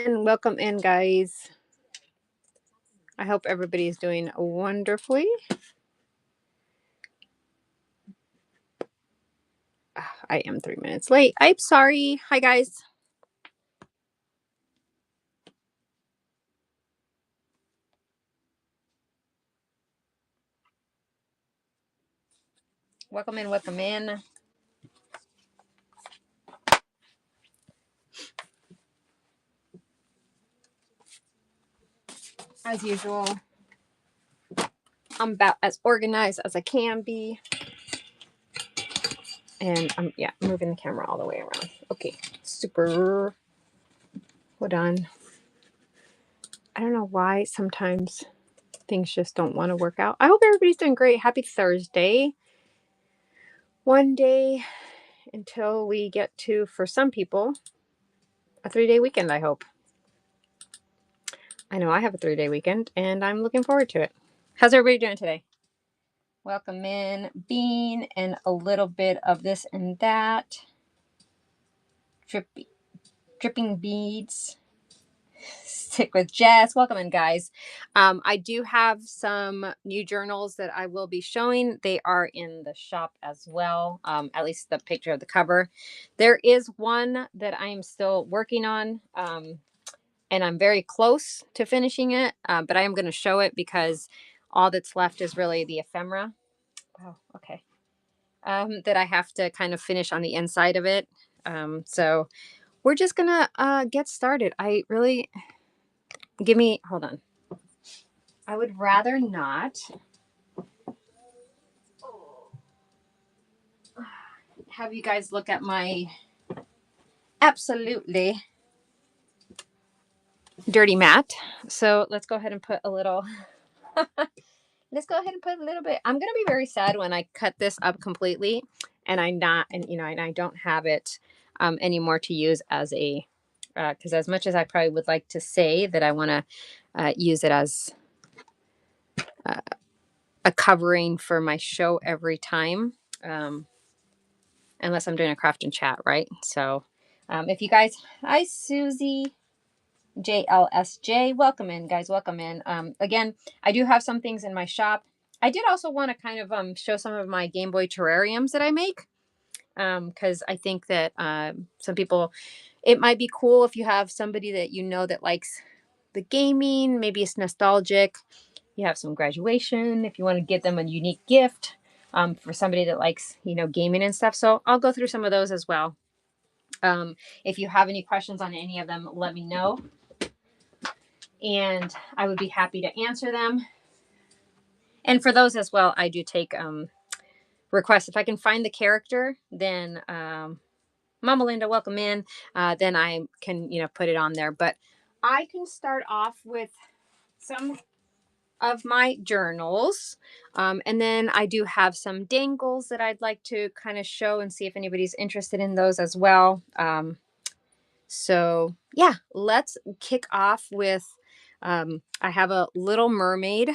And welcome in, guys. I hope everybody's doing wonderfully. I am 3 minutes late. I'm sorry. Hi, guys. Welcome in. Welcome in. As usual, I'm about as organized as I can be. And I'm moving the camera all the way around. Okay, super. Hold on. I don't know why sometimes things just don't want to work out. I hope everybody's doing great. Happy Thursday. One day until we get to, for some people, a 3-day weekend, I hope. I know I have a 3-day weekend and I'm looking forward to it. How's everybody doing today? Welcome in, Bean, and a little bit of this and that. Dripping beads. Stick with Jess. Welcome in, guys. I do have some new journals that I will be showing. They are in the shop as well, at least the picture of the cover. There is one that I am still working on, and I'm very close to finishing it, but I am going to show it because all that's left is really the ephemera. Oh, okay. That I have to kind of finish on the inside of it. So we're just gonna get started. Hold on. I would rather not have you guys look at my absolutely dirty mat. So let's go ahead and put a little, let's go ahead and put a little bit. I'm going to be very sad when I cut this up completely and I don't have it anymore to use as a, because as much as I probably would like to say that I want to use it as a covering for my show every time, unless I'm doing a craft and chat, right? So if you guys, hi, Susie. JLSJ. Welcome in, guys. Welcome in. Again, I do have some things in my shop. I did also want to kind of show some of my Game Boy terrariums that I make, because I think that some people, it might be cool if you have somebody that you know that likes the gaming. Maybe it's nostalgic. You have some graduation. If you want to give them a unique gift for somebody that likes, gaming and stuff. So I'll go through some of those as well. If you have any questions on any of them, let me know and I would be happy to answer them. And for those as well, I do take requests. If I can find the character, then Mama Linda, welcome in. Then I can, put it on there. But I can start off with some of my journals. And then I do have some dangles that I'd like to kind of show and see if anybody's interested in those as well. So yeah, let's kick off with, I have a Little Mermaid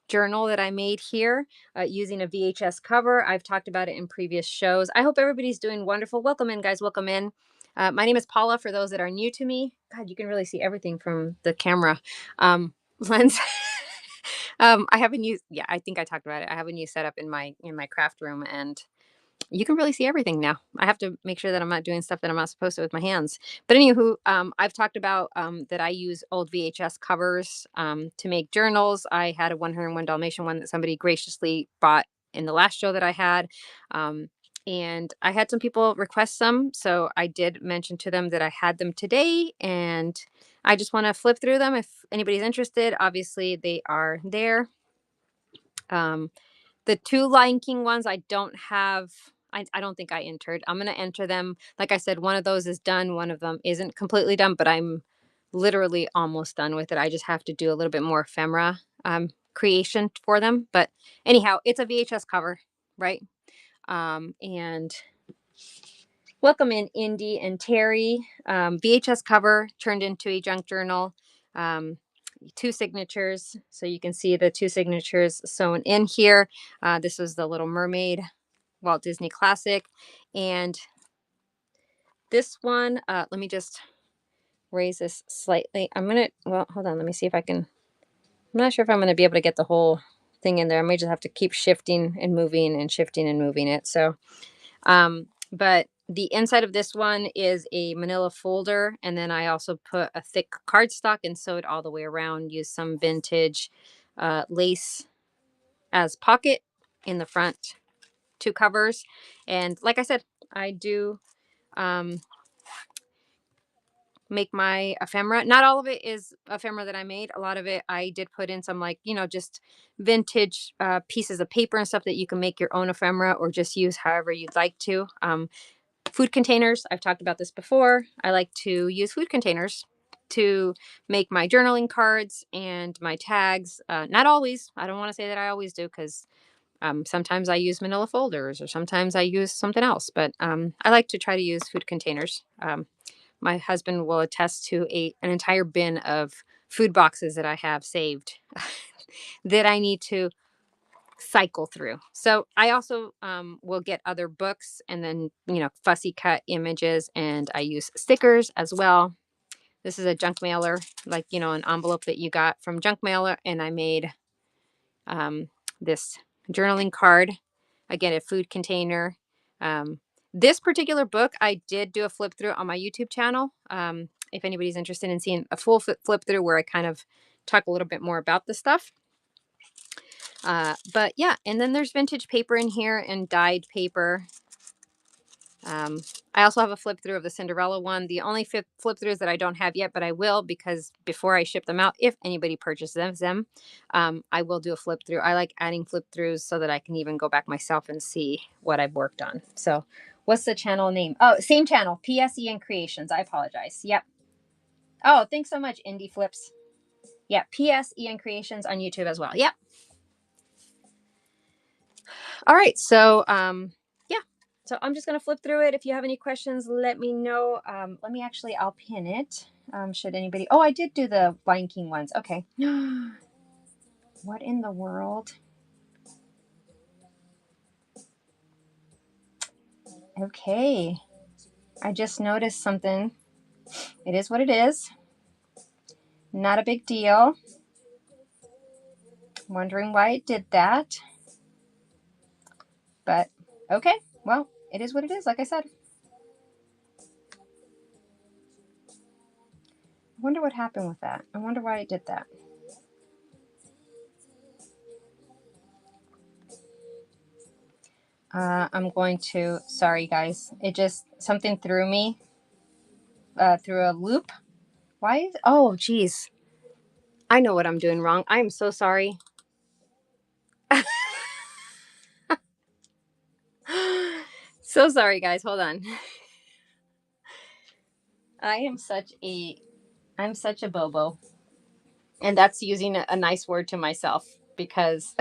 journal that I made here using a VHS cover. I've talked about it in previous shows. I hope everybody's doing wonderful. Welcome in, guys. Welcome in. My name is Paula. For those that are new to me, God, you can really see everything from the camera lens. I have a new, I think I talked about it. I have a new setup in my craft room, and you can really see everything now. I have to make sure that I'm not doing stuff that I'm not supposed to with my hands. But anywho, I've talked about that I use old VHS covers to make journals. I had a 101 Dalmatian one that somebody graciously bought in the last show that I had. And I had some people request some. So I did mention to them that I had them today. And I just want to flip through them. If anybody's interested, obviously they are there. The two Lion King ones I don't have. I don't think I entered. I'm going to enter them. Like I said, one of those is done. One of them isn't completely done, but I'm literally almost done with it. I just have to do a little bit more ephemera creation for them. But anyhow, it's a VHS cover, right? And welcome in Indy and Terry. VHS cover turned into a junk journal. Two signatures, so you can see the two signatures sewn in here. This was the Little Mermaid Walt Disney Classic, and this one, let me just raise this slightly. Well, hold on. Let me see if I can. I'm not sure if I'm going to be able to get the whole thing in there. I may just have to keep shifting and moving and shifting and moving it. So, but the inside of this one is a manila folder. And then I also put a thick cardstock and sewed all the way around, used some vintage lace as pocket in the front, two covers. And like I said, I do make my ephemera. Not all of it is ephemera that I made. A lot of it I did put in some, like, just vintage pieces of paper and stuff that you can make your own ephemera or just use however you'd like to. Food containers, I've talked about this before. I like to use food containers to make my journaling cards and my tags. Not always. I don't want to say that I always do, because sometimes I use manila folders or sometimes I use something else. But I like to try to use food containers. My husband will attest to an entire bin of food boxes that I have saved that I need to cycle through. So I also will get other books and then, fussy cut images, and I use stickers as well. This is a junk mailer, like, an envelope that you got from junk mailer. And I made this journaling card, again, a food container. This particular book, I did do a flip through on my YouTube channel. If anybody's interested in seeing a full flip through where I kind of talk a little bit more about the stuff. But yeah, and then there's vintage paper in here and dyed paper. I also have a flip through of the Cinderella one. The only flip throughs that I don't have yet, but I will, because before I ship them out, if anybody purchases them, I will do a flip through. I like adding flip throughs so that I can even go back myself and see what I've worked on. So what's the channel name? Oh, same channel, PSEN Creations. I apologize. Yep. Oh, thanks so much, Indie Flips. Yeah, PSEN Creations on YouTube as well. Yep. All right. So, yeah. So I'm just going to flip through it. If you have any questions, let me know. I'll pin it. Should anybody, oh, I did do the Lion King ones. Okay. What in the world? Okay. I just noticed something. It is what it is. Not a big deal. Wondering why it did that. But okay. Well, it is what it is, like I said. I wonder what happened with that. I wonder why it did that. I'm going to, sorry guys, it just, something threw me through a loop. Why is, oh geez, I know what I'm doing wrong. I am so sorry. So sorry guys, hold on. I'm such a bobo. And that's using a nice word to myself, because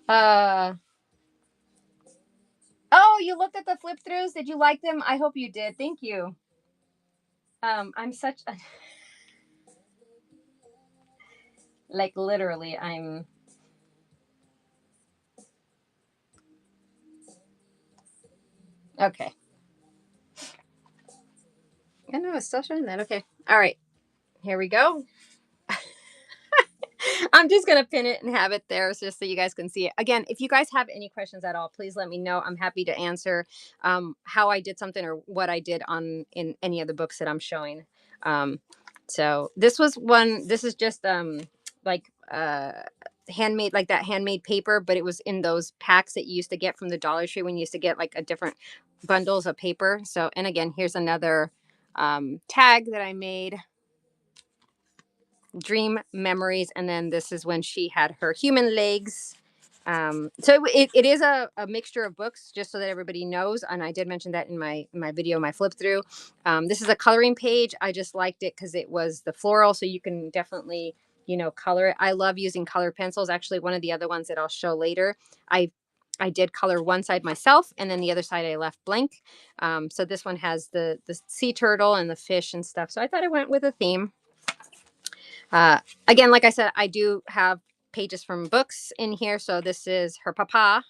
oh, you looked at the flip throughs. Did you like them? I hope you did. Thank you. I'm such a, like, literally, I'm, okay. I know it's still showing that. Okay. All right. Here we go. I'm just going to pin it and have it there just so you guys can see it. Again, if you guys have any questions at all, please let me know. I'm happy to answer how I did something or what I did in any of the books that I'm showing. So this is just like handmade, like that handmade paper, but it was in those packs that you used to get from the Dollar Tree when you used to get like a different bundles of paper. So, and again, here's another tag that I made. Dream Memories, and then this is when she had her human legs. So it is a mixture of books, just so that everybody knows, and I did mention that in my video, my flip through. This is a coloring page. I just liked it because it was the floral, so you can definitely color it. I love using color pencils. Actually, one of the other ones that I'll show later, I did color one side myself, and then the other side I left blank. So this one has the sea turtle and the fish and stuff, so I thought I went with a theme. Again, like I said, I do have pages from books in here. So this is her papa,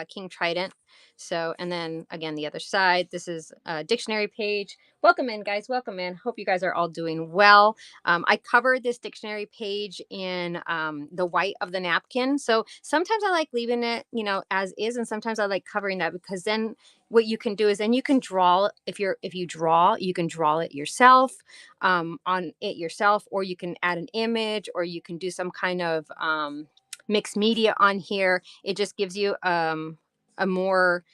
King Trident. So, and then again, the other side, this is a dictionary page. Welcome in, guys. Welcome in. Hope you guys are all doing well. I covered this dictionary page in the white of the napkin. So sometimes I like leaving it, as is, and sometimes I like covering that, because then what you can do is then you can draw. If you draw, you can draw it yourself, on it yourself, or you can add an image, or you can do some kind of mixed media on here. It just gives you a more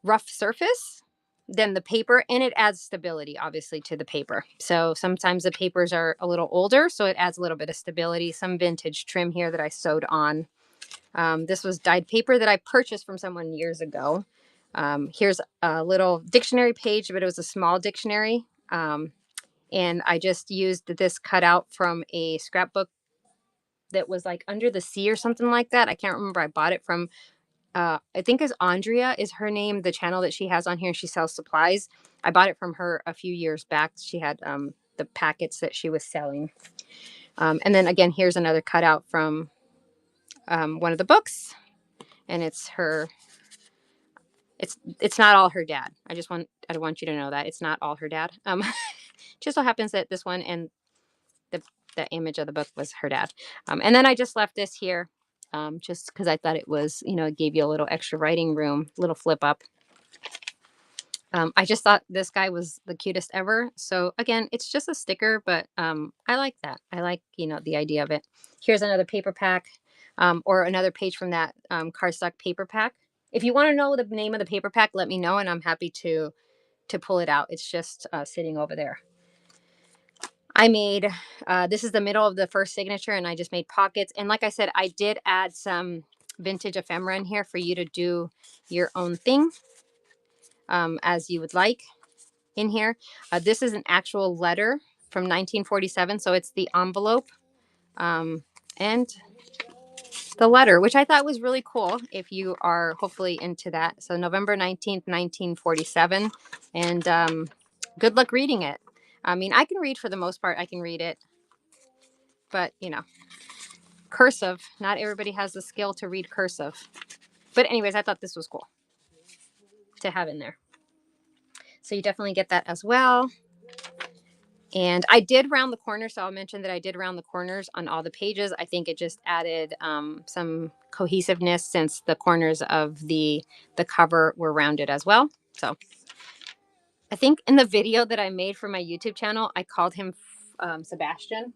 rough surface than the paper, and it adds stability obviously to the paper. So sometimes the papers are a little older, so it adds a little bit of stability. Some vintage trim here that I sewed on. This was dyed paper that I purchased from someone years ago. Here's a little dictionary page, but it was a small dictionary. And I just used this cutout from a scrapbook that was like Under the Sea or something like that. I can't remember. I bought it from I think is Andrea is her name, the channel that she has on here. She sells supplies. I bought it from her a few years back. She had the packets that she was selling. And then again, here's another cutout from one of the books, and it's her. It's not all her dad. I want you to know that it's not all her dad. Just so happens that this one and the the image of the book was her dad. And then I just left this here, just because I thought it was, it gave you a little extra writing room, little flip up. I just thought this guy was the cutest ever. So again, it's just a sticker, but I like that. I like, the idea of it. Here's another paper pack, or another page from that cardstock paper pack. If you want to know the name of the paper pack, let me know, and I'm happy to pull it out. It's just sitting over there. I made, this is the middle of the first signature, and I just made pockets. And like I said, I did add some vintage ephemera in here for you to do your own thing, as you would like in here. This is an actual letter from 1947. So it's the envelope, and the letter, which I thought was really cool if you are hopefully into that. So November 19th, 1947. And good luck reading it. I mean, I can read for the most part. I can read it. But, cursive, not everybody has the skill to read cursive. But anyways, I thought this was cool to have in there. So you definitely get that as well. And I did round the corners, so I'll mention that I did round the corners on all the pages. I think it just added some cohesiveness, since the corners of the cover were rounded as well. So I think in the video that I made for my YouTube channel, I called him Sebastian.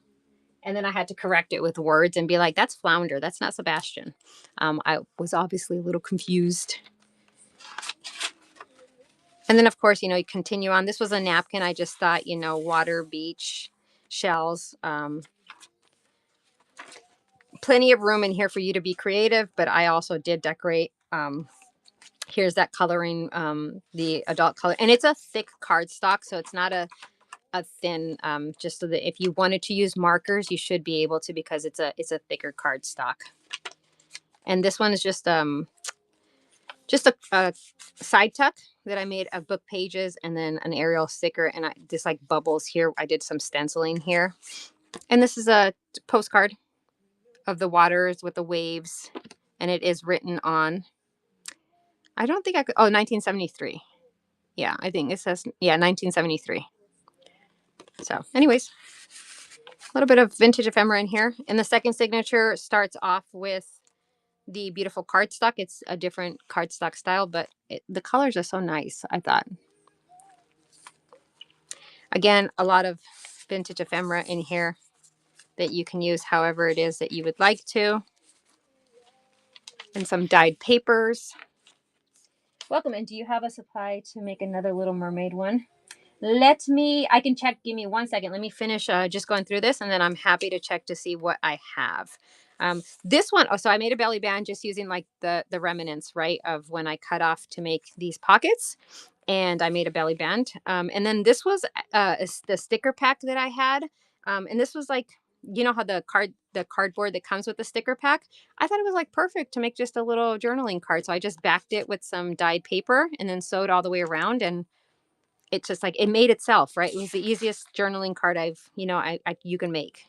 And then I had to correct it with words and be like, that's Flounder. That's not Sebastian. I was obviously a little confused. And then, of course, you continue on. This was a napkin. I just thought, water, beach, shells. Plenty of room in here for you to be creative, but I also did decorate. Here's that coloring, the adult color. And it's a thick cardstock, so it's not a thin, just so that if you wanted to use markers, you should be able to, because it's a thicker cardstock. And this one is just a side tuck that I made of book pages, and then an Arial sticker, and just like bubbles here. I did some stenciling here. And this is a postcard of the waters with the waves, and it is written on, I don't think I could, 1973. Yeah, I think it says, 1973. So anyways, a little bit of vintage ephemera in here. And the second signature starts off with the beautiful cardstock. It's a different cardstock style, but the colors are so nice, I thought. Again, a lot of vintage ephemera in here that you can use however it is that you would like to. And some dyed papers. Welcome, and do you have a supply to make another Little Mermaid one? I can check. Give me 1 second. Let me finish just going through this, and then I'm happy to check to see what I have. This one, so I made a belly band just using like the remnants, right, of when I cut off to make these pockets. And I made a belly band. And then this was the sticker pack that I had. And this was like, how the cardboard that comes with the sticker pack. I thought it was like perfect to make just a little journaling card. So I just backed it with some dyed paper and then sewed all the way around, and it's just like it made itself, right? It was the easiest journaling card you can make.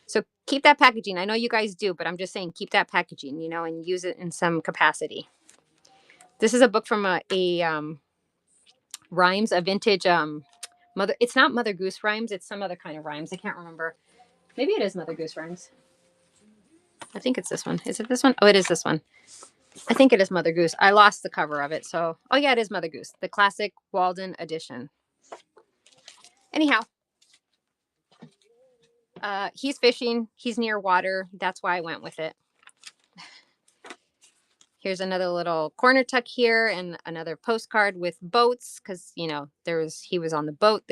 So keep that packaging. I know you guys do, but I'm just saying keep that packaging, and use it in some capacity. This is a book from rhymes, a vintage mother. It's not Mother Goose rhymes. It's some other kind of rhymes. I can't remember. Maybe it is Mother Goose rhymes. I think it's this one. Is it this one? Oh, it is this one. I think it is Mother Goose. I lost the cover of it. So, oh yeah, it is Mother Goose, the classic Walden edition. Anyhow, he's fishing. He's near water. That's why I went with it. Here's another little corner tuck here and another postcard with boats because, you know, he was on the boat.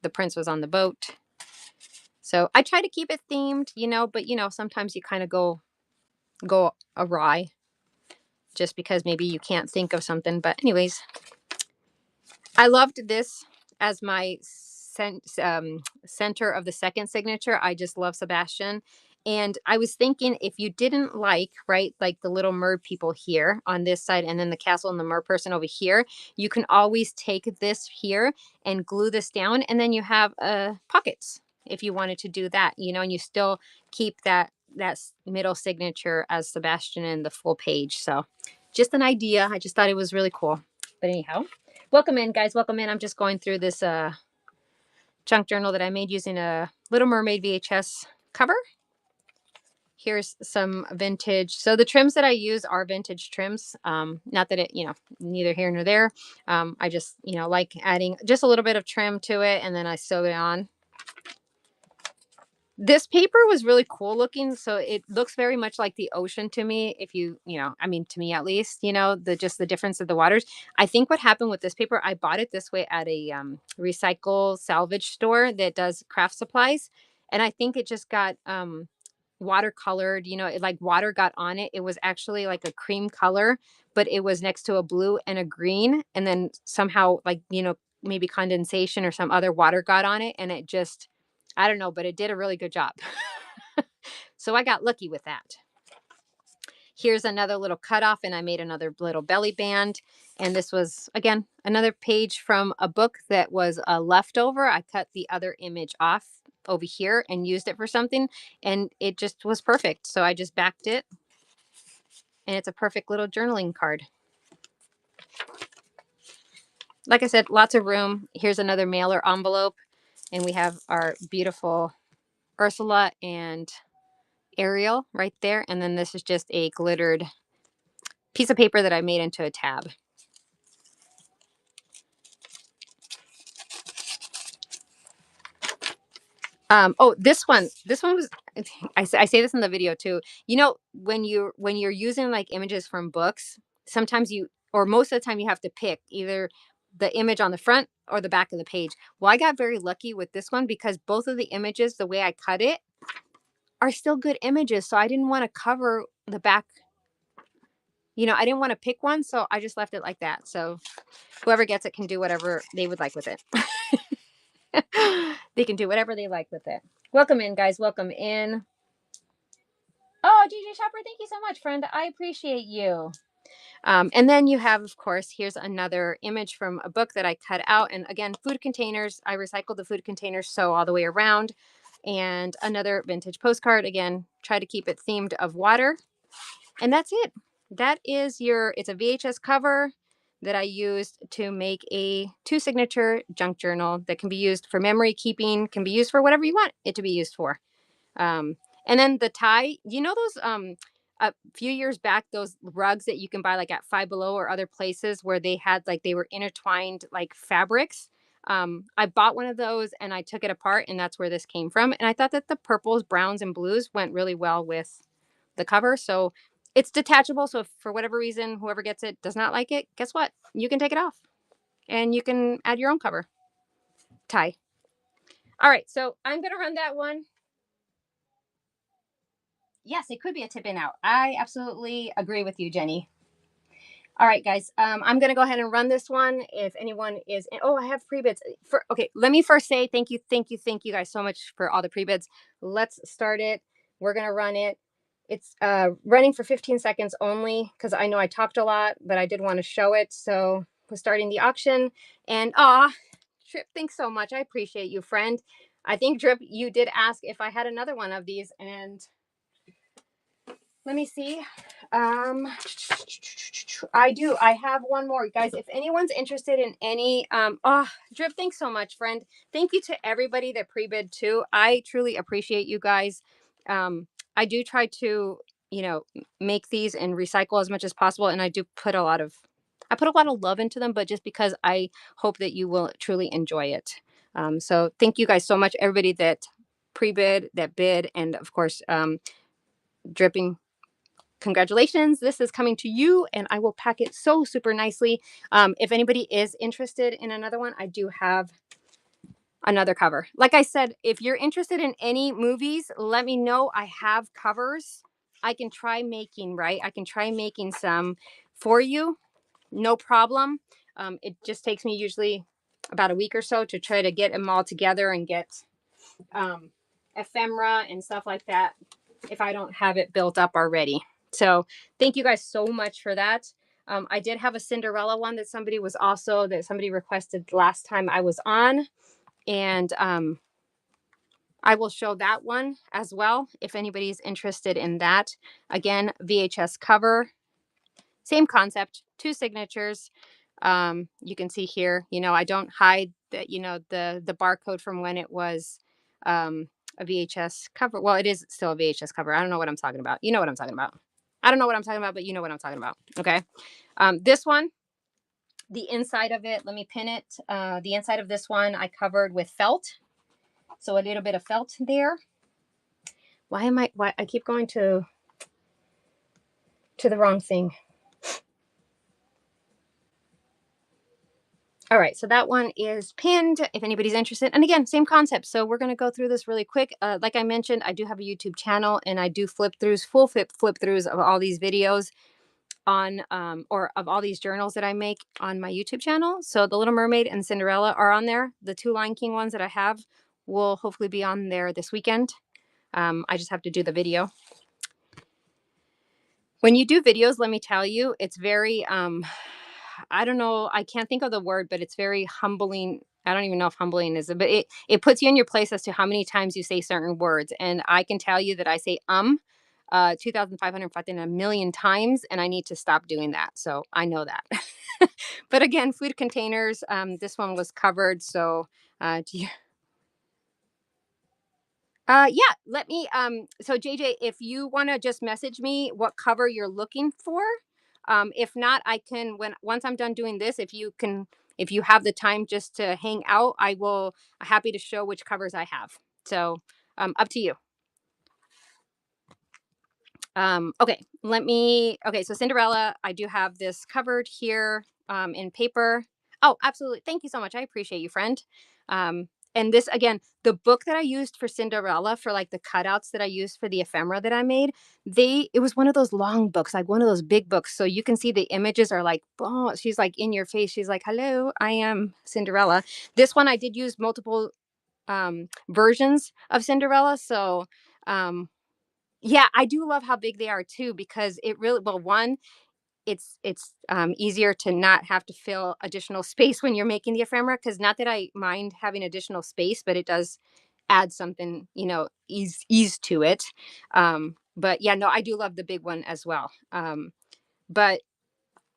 The prince was on the boat. So I try to keep it themed, you know, but, you know, sometimes you kind of go awry just because maybe you can't think of something. But anyways, I loved this as my center of the second signature. I just love Sebastian. And I was thinking if you didn't like, right, like the little mer people here on this side and then the castle and the mer person over here, you can always take this here and glue this down. And then you have pockets if you wanted to do that, you know, and you still keep that middle signature as Sebastian in the full page. So just an idea. I just thought it was really cool. But anyhow, welcome in, guys. Welcome in. I'm just going through this junk journal that I made using a Little Mermaid VHS cover. Here's some vintage. So the trims that I use are vintage trims. Not that it, you know, neither here nor there. I just, you know, like adding just a little bit of trim to it and then I sew it on. This paper was really cool looking. So it looks very much like the ocean to me. If you know, I mean, to me at least, you know, just the difference of the waters. I think what happened with this paper, I bought it this way at a recycle salvage store that does craft supplies. And I think it just got watercolored, you know, like water got on it. It was actually like a cream color, but it was next to a blue and a green. And then somehow like, you know, maybe condensation or some other water got on it. And it just, I don't know, but it did a really good job. So I got lucky with that. Here's another little cutoff, and I made another little belly band. And this was, again, another page from a book that was a leftover. I cut the other image off over here and used it for something, and it just was perfect. So I just backed it, and it's a perfect little journaling card. Like I said, lots of room. Here's another mailer envelope, and we have our beautiful Ursula and Ariel right there. And then this is just a glittered piece of paper that I made into a tab. Oh, this one was, I say this in the video too. You know, when you're using like images from books, sometimes or most of the time you have to pick either the image on the front or the back of the page. Well, I got very lucky with this one because both of the images, the way I cut it, are still good images. So I didn't want to cover the back. You know, I didn't want to pick one, so I just left it like that. So whoever gets it can do whatever they would like with it. They can do whatever they like with it. Welcome in, guys. Welcome in. Oh, GJ Shopper, thank you so much, friend. I appreciate you. And then you have, of course, here's another image from a book that I cut out. And again, food containers. I recycled the food containers so all the way around. And another vintage postcard. Again, try to keep it themed of water. And that's it. That is it's a VHS cover that I used to make a 2-signature junk journal that can be used for memory keeping, can be used for whatever you want it to be used for. And then the tie, you know, those a few years back, those rugs that you can buy like at Five Below or other places where they had like they were intertwined like fabrics. I bought one of those and I took it apart, and that's where this came from. And I thought that the purples, browns, and blues went really well with the cover. So it's detachable. So if for whatever reason, whoever gets it does not like it, guess what? You can take it off and you can add your own cover tie. All right. So I'm going to run that one. Yes, it could be a tip in out. I absolutely agree with you, Jenny. All right, guys. I'm going to go ahead and run this one. If anyone is, oh, I have pre-bids. Okay, let me first say thank you guys so much for all the pre-bids. Let's start it. We're going to run it. It's running for 15 seconds only because I know I talked a lot, but I did want to show it. So we're starting the auction. And Trip, thanks so much. I appreciate you, friend. I think, Drip, you did ask if I had another one of these, and Let me see. I have one more, guys. If anyone's interested in any, oh, Drip, thanks so much, friend. Thank you to everybody that pre-bid too. I truly appreciate you guys. I do try to, you know, make these and recycle as much as possible, and I put a lot of love into them, but just because I hope that you will truly enjoy it. So thank you guys so much, everybody that pre-bid, that bid, and of course, Dripping, congratulations, this is coming to you, and I will pack it so super nicely. If anybody is interested in another one, I do have another cover. Like I said, if you're interested in any movies, let me know. I have covers. I can try making, right? I can try making some for you, no problem. It just takes me usually about a week or so to try to get them all together and get um, ephemera and stuff like that if I don't have it built up already. So thank you guys so much for that. I did have a Cinderella one that somebody requested last time I was on, and I will show that one as well if anybody's interested in that. Again, VHS cover, same concept, 2 signatures. You can see here, you know, I don't hide that, you know, the barcode from when it was a VHS cover. Well, it is still a VHS cover. I don't know what I'm talking about. You know what I'm talking about. I don't know what I'm talking about, but you know what I'm talking about. Okay. This one, the inside of it, let me pin it. The inside of this one I covered with felt. So a little bit of felt there. Why I keep going to the wrong thing. All right, so that one is pinned if anybody's interested. And again, same concept. So we're going to go through this really quick. Like I mentioned, I do have a YouTube channel, and I do full flip throughs of all these videos on, or of all these journals that I make on my YouTube channel. So the Little Mermaid and Cinderella are on there. The 2 Lion King ones that I have will hopefully be on there this weekend. I just have to do the video. When you do videos, let me tell you, it's very, I don't know, I can't think of the word, but it's very humbling. I don't even know if humbling is, but it puts you in your place as to how many times you say certain words. And I can tell you that I say 2,500 a million times, and I need to stop doing that. So I know that. But again, food containers, this one was covered. So do you, yeah, let me, so JJ, if you want to just message me what cover you're looking for. If not, I can, once I'm done doing this, if you have the time just to hang out, I will happy to show which covers I have. So, up to you. Okay, okay, so Cinderella, I do have this covered here, in paper. Oh, absolutely. Thank you so much. I appreciate you, friend. And this, again, the book that I used for Cinderella, for like the cutouts that I used for the ephemera that I made, it was one of those long books, like one of those big books. So you can see the images are like, oh, she's like in your face. She's like, hello, I am Cinderella. This one, I did use multiple versions of Cinderella. So, yeah, I do love how big they are too, because it really, well, one, it's easier to not have to fill additional space when you're making the ephemera, because not that I mind having additional space, but it does add something, you know, ease to it. But yeah, no, I do love the big one as well. But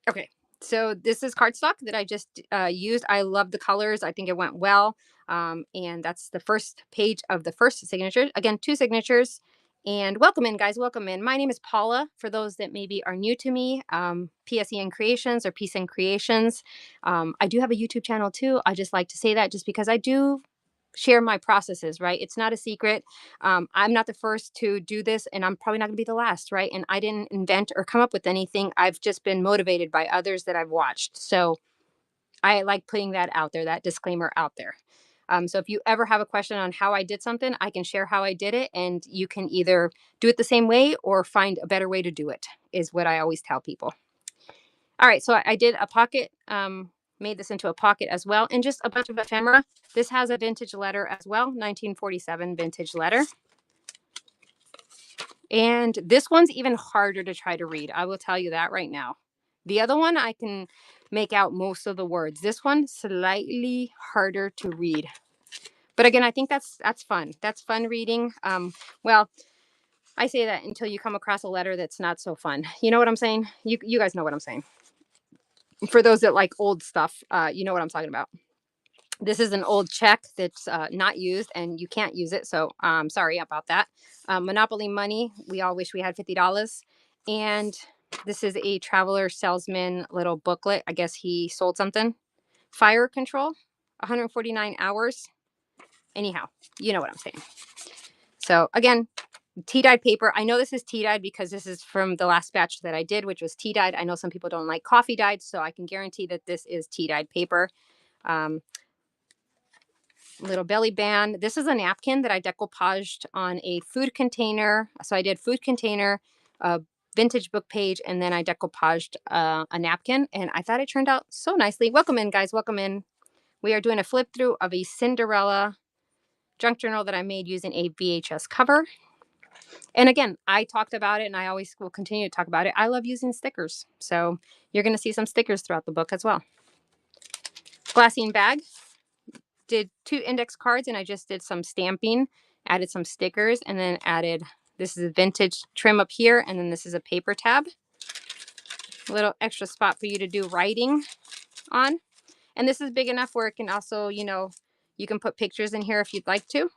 okay, so this is cardstock that I just used. I love the colors. I think it went well. And that's the first page of the first signature. Again, 2 signatures. And welcome in, guys. Welcome in. My name is Paula. For those that maybe are new to me, PSEN Creations or PSEN Creations. I do have a YouTube channel too. I just like to say that just because I do share my processes, right? It's not a secret. I'm not the first to do this, and I'm probably not going to be the last, right? And I didn't invent or come up with anything. I've just been motivated by others that I've watched. So I like putting that out there, that disclaimer out there. So if you ever have a question on how I did something, I can share how I did it, and you can either do it the same way or find a better way to do it, is what I always tell people. All right, so I did a pocket, made this into a pocket as well, and just a bunch of ephemera. This has a vintage letter as well, 1947 vintage letter. And this one's even harder to try to read. I will tell you that right now. The other one, I can make out most of the words. This one, slightly harder to read. But again, I think that's fun. That's fun reading. Well, I say that until you come across a letter that's not so fun. You know what I'm saying? You guys know what I'm saying. For those that like old stuff, you know what I'm talking about. This is an old check that's not used and you can't use it. So sorry about that. Monopoly money. We all wish we had $50. And this is a traveler salesman little booklet. I guess he sold something. Fire control, 149 hours. Anyhow, you know what I'm saying. So again, tea-dyed paper. I know this is tea-dyed because this is from the last batch that I did, which was tea-dyed. I know some people don't like coffee-dyed, so I can guarantee that this is tea-dyed paper. Um, little belly band. This is a napkin that I decoupaged on a food container. So I did food container, vintage book page, and then I decoupaged a napkin, and I thought it turned out so nicely. Welcome in, guys. Welcome in. We are doing a flip through of a Cinderella junk journal that I made using a VHS cover. And again, I talked about it and I always will continue to talk about it. I love using stickers. So you're going to see some stickers throughout the book as well. Glassine bag. Did 2 index cards and I just did some stamping, added some stickers, and then added, this is a vintage trim up here, and then this is a paper tab. A little extra spot for you to do writing on. And this is big enough where it can also, you know, you can put pictures in here if you'd like to.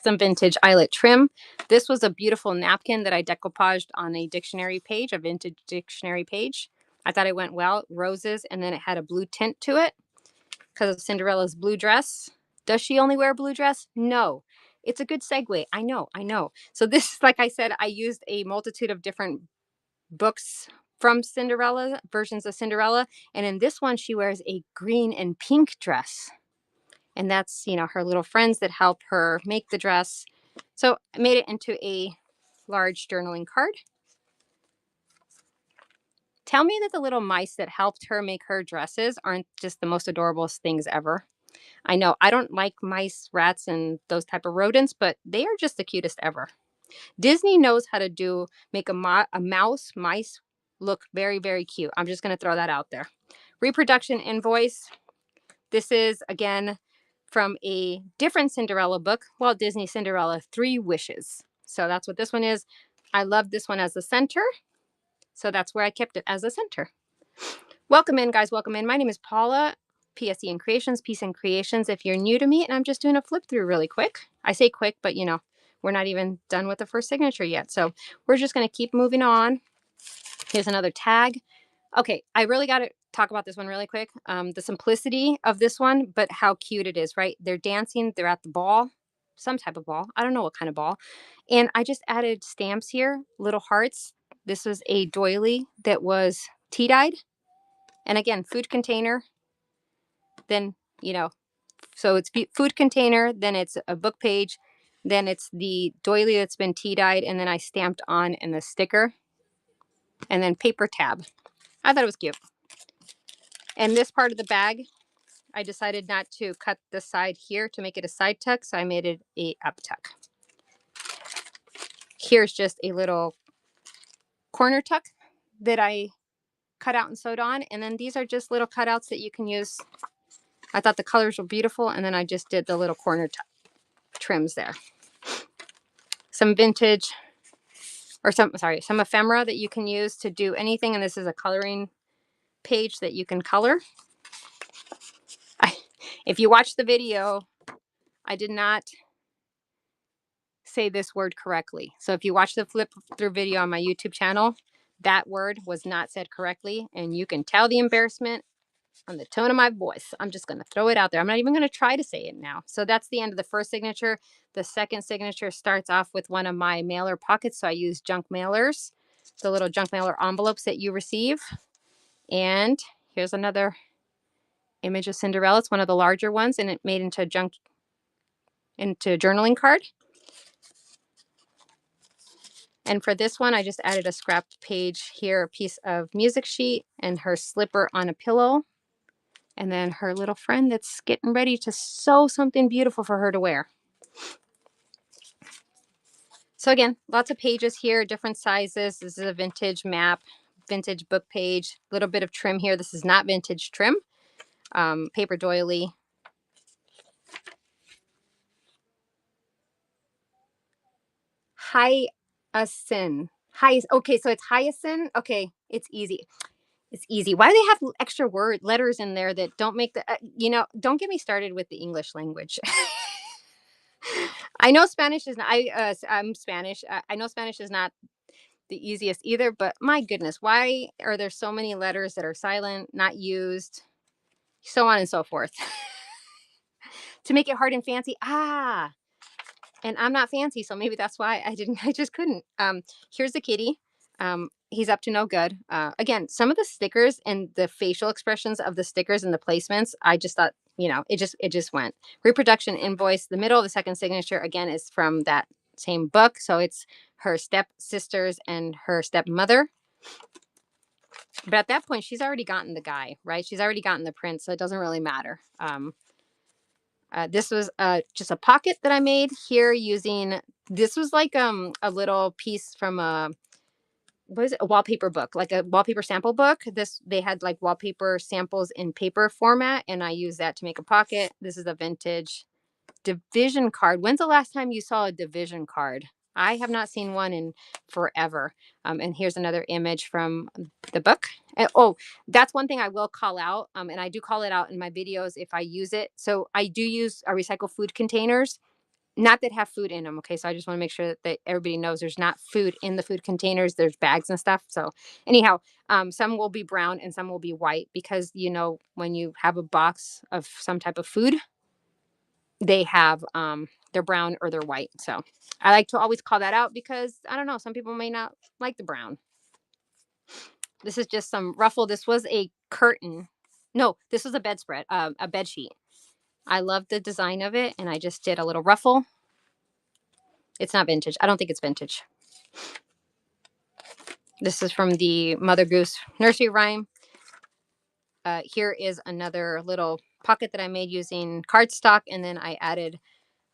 Some vintage eyelet trim. This was a beautiful napkin that I decoupaged on a dictionary page, a vintage dictionary page. I thought it went well. Roses, and then it had a blue tint to it because of Cinderella's blue dress. Does she only wear a blue dress? No. It's a good segue. I know, I know. So this, like I said, I used a multitude of different books from Cinderella, versions of Cinderella. And in this one, she wears a green and pink dress. And that's, you know, her little friends that help her make the dress. So I made it into a large journaling card. Tell me that the little mice that helped her make her dresses aren't just the most adorable things ever. I know I don't like mice, rats, and those type of rodents, but they are just the cutest ever. Disney knows how to make a mouse, mice look very, very cute. I'm just going to throw that out there. Reproduction invoice. This is, again, from a different Cinderella book, Walt Disney Cinderella, 3 Wishes. So that's what this one is. I love this one as the center. So that's where I kept it as the center. Welcome in, guys. Welcome in. My name is Paula, PSE and Creations, Peace and Creations. If you're new to me, and I'm just doing a flip through really quick. I say quick, but you know, we're not even done with the first signature yet. So we're just going to keep moving on. Here's another tag. Okay, I really got to talk about this one really quick. The simplicity of this one, but how cute it is, right? They're dancing. They're at the ball, some type of ball. I don't know what kind of ball. And I just added stamps here, little hearts. This was a doily that was tea-dyed. And again, food container, then, you know, so it's food container, then it's a book page, then it's the doily that's been tea-dyed, and then I stamped on in the sticker, and then paper tab. I thought it was cute. And this part of the bag, I decided not to cut the side here to make it a side tuck, so I made it a up tuck. Here's just a little corner tuck that I cut out and sewed on, and then these are just little cutouts that you can use. I thought the colors were beautiful, and then I just did the little corner tuck trims there. Some vintage, or some ephemera that you can use to do anything, and this is a coloring page that you can color. If you watch the video, I did not say this word correctly. So if you watch the flip through video on my YouTube channel, that word was not said correctly, and you can tell the embarrassment on the tone of my voice. I'm just going to throw it out there. I'm not even going to try to say it now. So that's the end of the first signature. The second signature starts off with one of my mailer pockets. So I use junk mailers, the little junk mailer envelopes that you receive. And here's another image of Cinderella. It's one of the larger ones, and it made into a journaling card. And for this one, I just added a scrap page here, a piece of music sheet, and her slipper on a pillow. And then her little friend that's getting ready to sew something beautiful for her to wear. So again, lots of pages here, different sizes. This is a vintage map, vintage book page, a little bit of trim here. This is not vintage trim. Paper doily. hyacinth. Okay, so it's hyacinth. Okay, it's easy. It's easy. Why do they have extra word letters in there that don't make the don't get me started with the English language. I know Spanish is not I'm Spanish. I know Spanish is not the easiest either, but my goodness, why are there so many letters that are silent, not used, so on and so forth? To make it hard and fancy. And I'm not fancy, so maybe that's why I just couldn't. Here's the kitty. He's up to no good. Again, some of the stickers and the facial expressions of the stickers and the placements, I just thought, it just went. Reproduction invoice. The middle of the second signature again is from that same book, so it's her stepsisters and her stepmother. But at that point, she's already gotten the guy, right? She's already gotten the prince, so it doesn't really matter. This was just a pocket that I made here using, this was like a little piece from what is it, a wallpaper book, like a wallpaper sample book. They had like wallpaper samples in paper format, and I used that to make a pocket. This is a vintage division card. When's the last time you saw a division card? I have not seen one in forever. And here's another image from the book. Oh, that's one thing I will call out. And I do call it out in my videos if I use it. So I do use recycle food containers, not that have food in them. Okay. So I just want to make sure that everybody knows there's not food in the food containers. There's bags and stuff. So anyhow, some will be brown and some will be white because, when you have a box of some type of food, they have they're brown or they're white. So I like to always call that out because I don't know, some people may not like the brown. This is just some ruffle. This was a curtain. No, this was a bedspread, a bed sheet. I love the design of it, and I just did a little ruffle. It's not vintage. I don't think it's vintage. This is from the Mother Goose nursery rhyme. Here is another little pocket that I made using cardstock, and then I added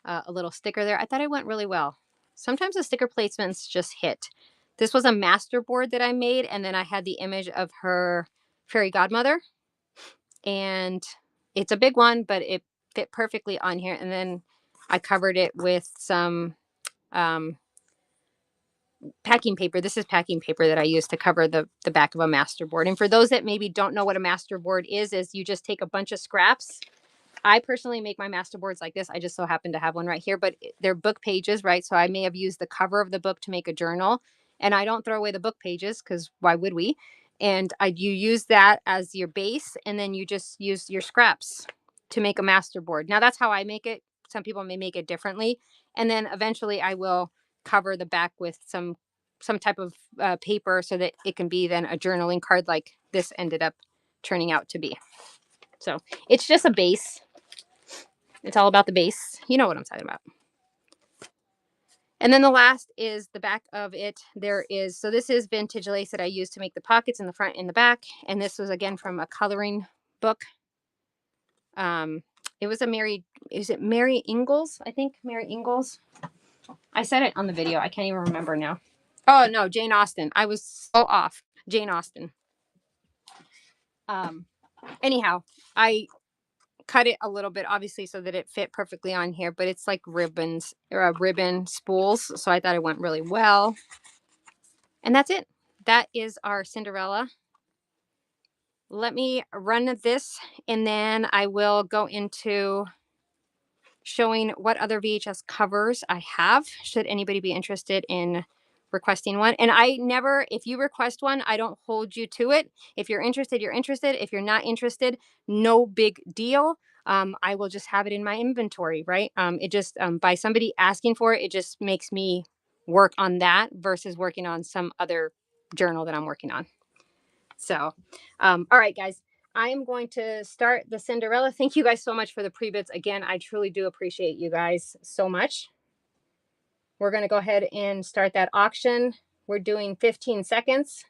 a little sticker there. I thought it went really well. Sometimes the sticker placements just hit. This was a master board that I made, and then I had the image of her fairy godmother, and it's a big one, but it fit perfectly on here. And then I covered it with some packing paper. This is packing paper that I use to cover the back of a master board. And for those that maybe don't know what a master board is you just take a bunch of scraps. I personally make my master boards like this. I just so happen to have one right here, but they're book pages, right? So I may have used the cover of the book to make a journal, and I don't throw away the book pages because why would we? And you use that as your base, and then you just use your scraps to make a master board. Now that's how I make it. Some people may make it differently, and then eventually I will cover the back with some type of paper so that it can be then a journaling card like this ended up turning out to be. So it's just a base. It's all about the base. You know what I'm talking about. And then the last is the back of it. So this is vintage lace that I used to make the pockets in the front and the back. And this was again from a coloring book. It was is it Mary Ingalls? I think Mary Ingalls. I said it on the video. I can't even remember now. Oh no, Jane Austen. I was so off. Jane Austen. Anyhow, I cut it a little bit, obviously, so that it fit perfectly on here, but it's like ribbons or ribbon spools. So I thought it went really well. And that's it. That is our Cinderella. Let me run this, and then I will go into showing what other VHS covers I have, should anybody be interested in requesting one. And if you request one, I don't hold you to it. If you're interested, you're interested. If you're not interested, no big deal. I will just have it in my inventory, right? It just, by somebody asking for it, it just makes me work on that versus working on some other journal that I'm working on. So, all right, guys. I am going to start the Cinderella. Thank you guys so much for the pre-bits. Again, I truly do appreciate you guys so much. We're going to go ahead and start that auction. We're doing 15 seconds,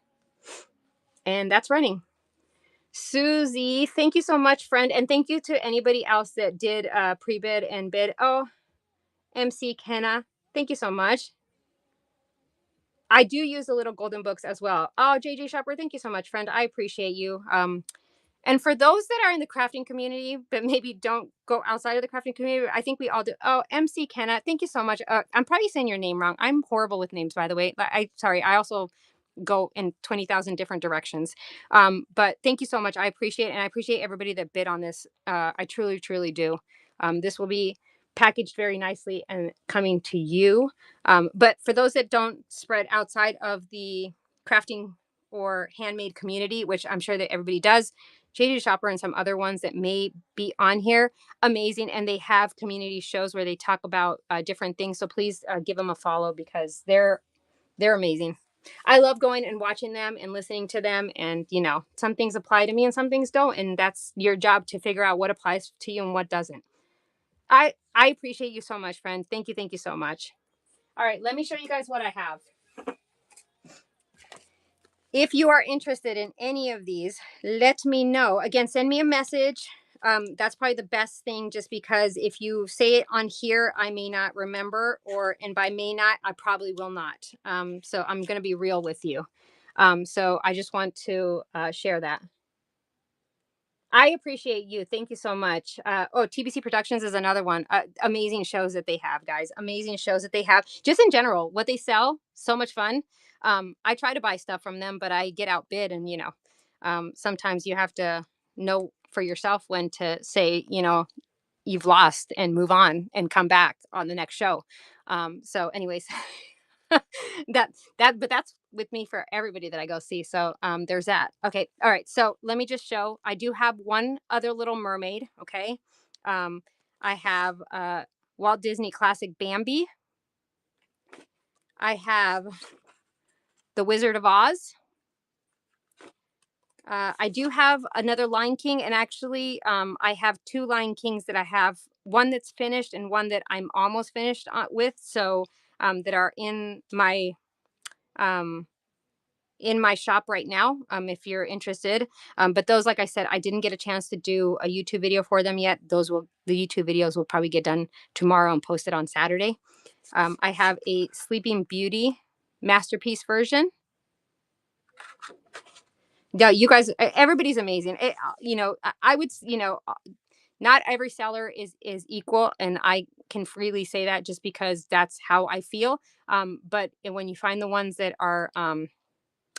and that's running. Susie, thank you so much, friend. And thank you to anybody else that did pre-bid and bid. Oh, MC Kenna, thank you so much. I do use the little golden books as well. Oh, JJ Shopper, thank you so much, friend. I appreciate you. And for those that are in the crafting community, but maybe don't go outside of the crafting community, I think we all do. Oh, MC Kenna, thank you so much. I'm probably saying your name wrong. I'm horrible with names, by the way. Sorry. I also go in 20,000 different directions. But thank you so much. I appreciate it. And I appreciate everybody that bid on this. I truly, truly do. This will be packaged very nicely and coming to you. But for those that don't spread outside of the crafting or handmade community, which I'm sure that everybody does, Shady Shopper and some other ones that may be on here, amazing. And they have community shows where they talk about different things. So please give them a follow because they're amazing. I love going and watching them and listening to them. And, you know, some things apply to me and some things don't. And that's your job to figure out what applies to you and what doesn't. I appreciate you so much, friend. Thank you. Thank you so much. All right, let me show you guys what I have. If you are interested in any of these, let me know. Again, send me a message. That's probably the best thing just because if you say it on here, I may not remember and by may not, I probably will not. So I'm going to be real with you. So I just want to share that. I appreciate you. Thank you so much. TBC Productions is another one. Amazing shows that they have, guys. Amazing shows that they have. Just in general, what they sell, so much fun. I try to buy stuff from them, but I get outbid, and sometimes you have to know for yourself when to say, you've lost and move on and come back on the next show. So, anyways. But that's with me for everybody that I go see. So there's that. Okay. All right. So let me just show. I do have one other Little Mermaid. Okay. I have Walt Disney classic Bambi. I have The Wizard of Oz. I do have another Lion King, and actually, I have two Lion Kings that I have. One that's finished and one that I'm almost finished with. So that are um, in my shop right now, if you're interested. But those, like I said, I didn't get a chance to do a YouTube video for them yet. The YouTube videos will probably get done tomorrow and posted on Saturday. I have a Sleeping Beauty masterpiece version. Yeah, you guys, everybody's amazing. I would, not every seller is equal, and I can freely say that just because that's how I feel. But when you find the ones that are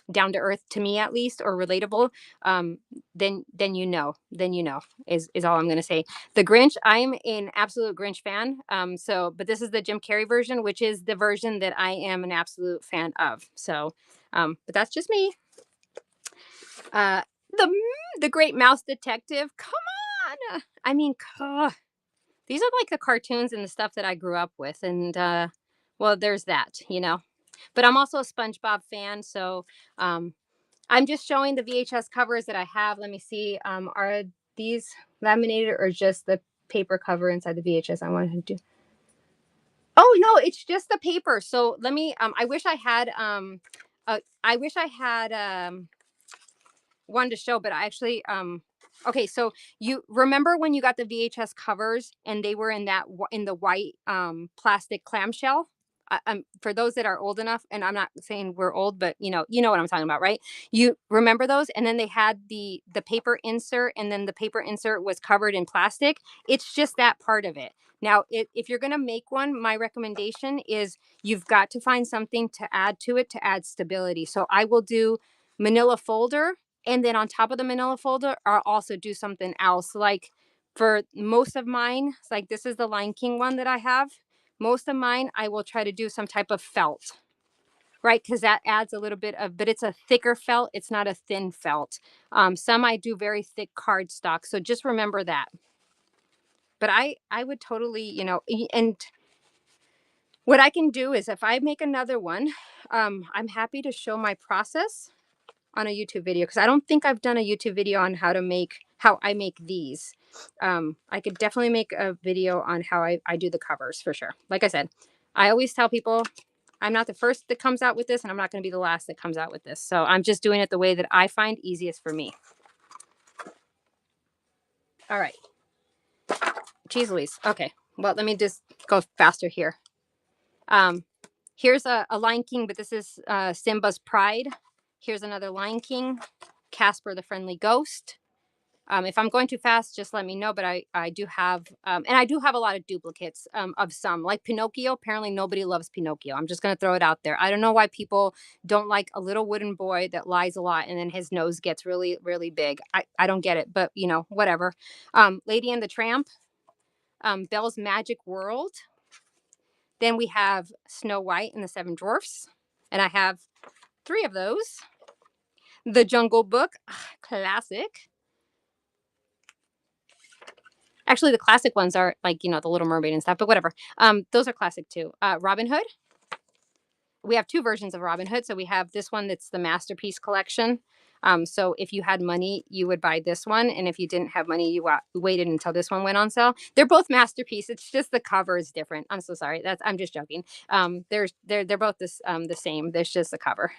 down to earth to me at least, or relatable, then is all I'm going to say. The Grinch, I'm an absolute Grinch fan. But this is the Jim Carrey version, which is the version that I am an absolute fan of. So, but that's just me. Uh, the the Great Mouse Detective. Come on, I mean, these are like the cartoons and the stuff that I grew up with, and well, there's that, But I'm also a SpongeBob fan, so I'm just showing the VHS covers that I have. Let me see. Are these laminated or just the paper cover inside the VHS? I wanted to do. Oh no, it's just the paper. So let me. I wish I had. One to show, but I actually. Okay, so you remember when you got the VHS covers and they were in the white plastic clamshell? For those that are old enough, and I'm not saying we're old, but you know what I'm talking about, right? You remember those, and then they had the paper insert, and then the paper insert was covered in plastic. It's just that part of it. Now, if you're gonna make one, my recommendation is you've got to find something to add to it to add stability. So I will do manila folder, and then on top of the manila folder, I'll also do something else. Like for most of mine, it's like this is the Lion King one that I have. Most of mine, I will try to do some type of felt, right? Because that adds a little bit but it's a thicker felt. It's not a thin felt. Some I do very thick cardstock. So just remember that. But I would totally, and what I can do is if I make another one, I'm happy to show my process on a YouTube video, because I don't think I've done a YouTube video on how I make these. I could definitely make a video on how I do the covers for sure. Like I said, I always tell people I'm not the first that comes out with this, and I'm not going to be the last that comes out with this. So I'm just doing it the way that I find easiest for me. All right. Cheese Louise. Okay. Well, let me just go faster here. Here's a Lion King, but this is Simba's Pride. Here's another Lion King, Casper the Friendly Ghost. If I'm going too fast, just let me know. But I do have, and I do have a lot of duplicates of some, like Pinocchio. Apparently, nobody loves Pinocchio. I'm just going to throw it out there. I don't know why people don't like a little wooden boy that lies a lot and then his nose gets really, really big. I don't get it, but whatever. Lady and the Tramp, Belle's Magic World. Then we have Snow White and the Seven Dwarfs, and I have three of those. The Jungle Book, classic. Actually, the classic ones are like, the Little Mermaid and stuff, but whatever. Those are classic too. Robin Hood. We have two versions of Robin Hood. So we have this one that's the Masterpiece Collection. So if you had money, you would buy this one. And if you didn't have money, you waited until this one went on sale. They're both Masterpiece. It's just the cover is different. I'm so sorry. I'm just joking. They're both the same. There's just the cover.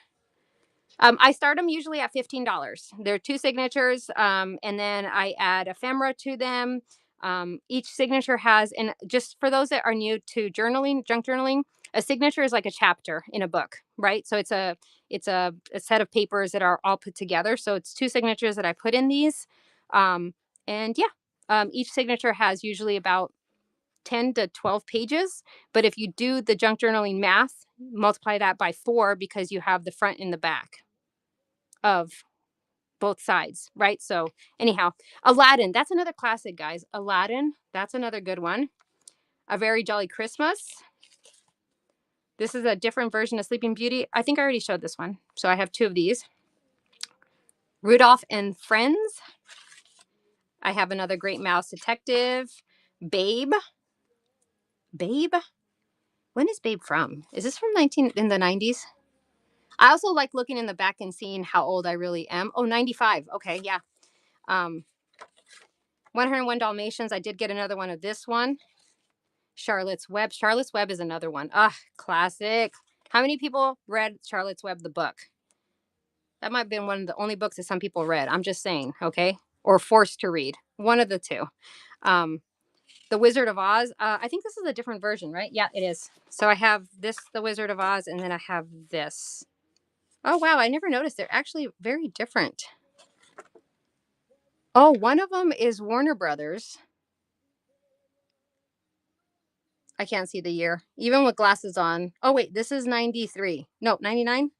I start them usually at $15. They're two signatures, and then I add ephemera to them. Each signature has, and just for those that are new to journaling, junk journaling, a signature is like a chapter in a book, right? So it's a set of papers that are all put together. So it's two signatures that I put in these, and yeah, each signature has usually about 10 to 12 pages. But if you do the junk journaling math, multiply that by 4 because you have the front and the back of both sides, right? So anyhow, Aladdin, that's another classic, guys. Aladdin, that's another good one. A Very Jolly Christmas. This is a different version of Sleeping Beauty. I think I already showed this one. So I have two of these. Rudolph and Friends. I have Another Great Mouse Detective. Babe. Babe? When is Babe from? Is this from in the 90s? I also like looking in the back and seeing how old I really am. Oh, 95. Okay, yeah. 101 Dalmatians. I did get another one of this one. Charlotte's Web. Charlotte's Web is another one. Classic. How many people read Charlotte's Web, the book? That might have been one of the only books that some people read. I'm just saying, okay? Or forced to read. One of the two. The Wizard of Oz. I think this is a different version, right? Yeah, it is. So I have this, The Wizard of Oz, and then I have this. Oh, wow. I never noticed. They're actually very different. Oh, one of them is Warner Brothers. I can't see the year, even with glasses on. Oh, wait, this is 93. No, 99.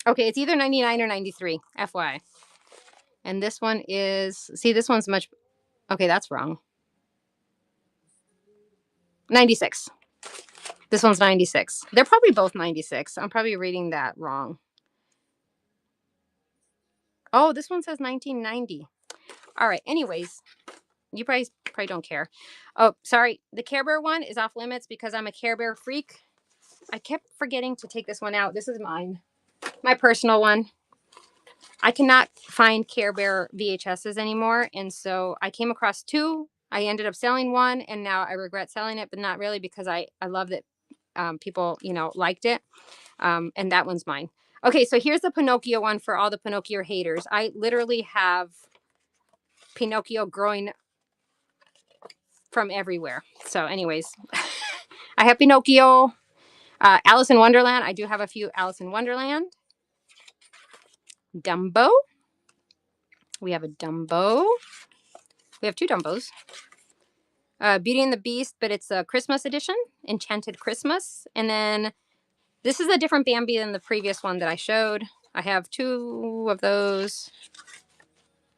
Okay, it's either 99 or 93, FYI. And this one is, see, this one's much, okay, that's wrong. 96. This one's 96. They're probably both 96. I'm probably reading that wrong. Oh, this one says 1990. All right, anyways, you probably don't care. Oh, sorry. The Care Bear one is off limits because I'm a Care Bear freak. I kept forgetting to take this one out. This is mine. My personal one. I cannot find Care Bear VHSs anymore. And so I came across two. I ended up selling one and now I regret selling it, but not really because I love that people, liked it. And that one's mine. Okay, so here's the Pinocchio one for all the Pinocchio haters. I literally have Pinocchio growing from everywhere. So anyways, I have Pinocchio. Alice in Wonderland. I do have a few Alice in Wonderland. Dumbo. We have a Dumbo. We have two Dumbos. Beauty and the Beast, but it's a Christmas edition, Enchanted Christmas. And then this is a different Bambi than the previous one that I showed. I have two of those,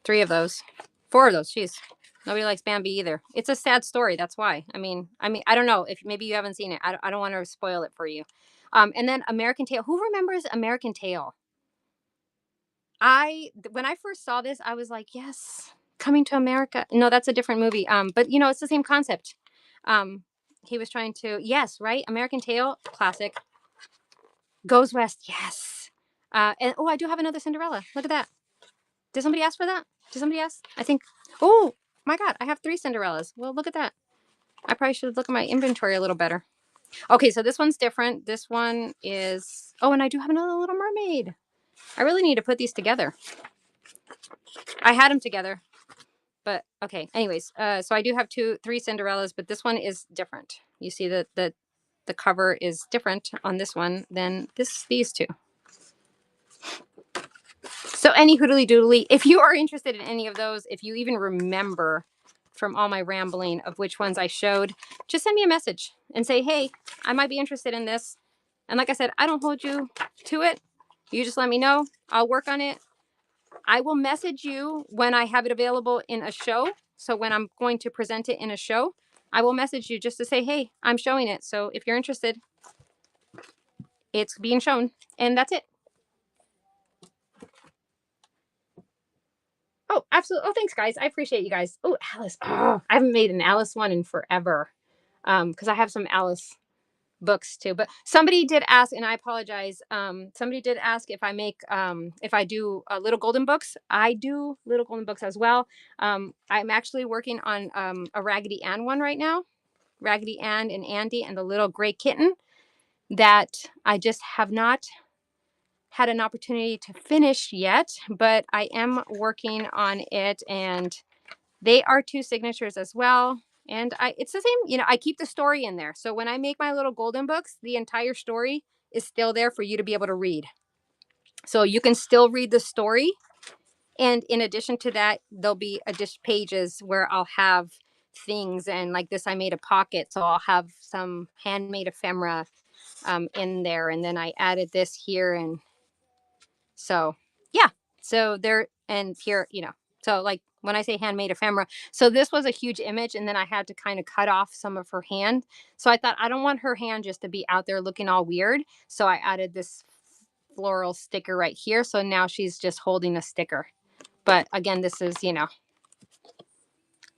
three of those, four of those. Jeez, nobody likes Bambi either. It's a sad story. That's why. I mean, I don't know if maybe you haven't seen it. I don't want to spoil it for you. And then American Tail. Who remembers American Tail? When I first saw this, I was like, yes, Coming to America. No, that's a different movie. But it's the same concept. He was trying to, yes, right? American Tail, classic. Goes West, yes. And I do have another Cinderella. Look at that. Did somebody ask for that? Did somebody ask? I think. Oh my God, I have three Cinderellas. Well, look at that. I probably should look at my inventory a little better. Okay, so this one's different. This one is. Oh, and I do have another Little Mermaid. I really need to put these together. I had them together, but okay. Anyways, so I do have three Cinderellas, but this one is different. You see that the cover is different on this one than these two. So any hoodly doodly, if you are interested in any of those, if you even remember from all my rambling of which ones I showed, just send me a message and say, hey, I might be interested in this. And like I said, I don't hold you to it. You just let me know. I'll work on it. I will message you when I have it available in a show. So when I'm going to present it in a show, I will message you just to say, hey, I'm showing it. So if you're interested, it's being shown. And that's it. Oh, absolutely. Oh, thanks, guys. I appreciate you guys. Oh, Alice. Oh, I haven't made an Alice one in forever. Because I have some Alice books too. But somebody did ask, and I apologize. Somebody did ask if I make if I do little golden books. I do little golden books as well. I'm actually working on a Raggedy Ann one right now. Raggedy Ann and Andy and the little gray kitten that I just have not had an opportunity to finish yet, but I am working on it, and they are two signatures as well. And it's the same, you know, I keep the story in there. So when I make my little golden books, the entire story is still there for you to be able to read. So you can still read the story. And in addition to that, there'll be additional pages where I'll have things, and like this, I made a pocket. So I'll have some handmade ephemera in there. And then I added this here. And so, yeah. So there, and here, you know, so like when I say handmade ephemera, so this was a huge image, and then I had to kind of cut off some of her hand. So I thought, I don't want her hand just to be out there looking all weird. So I added this floral sticker right here. So now she's just holding a sticker. But again, this is, you know,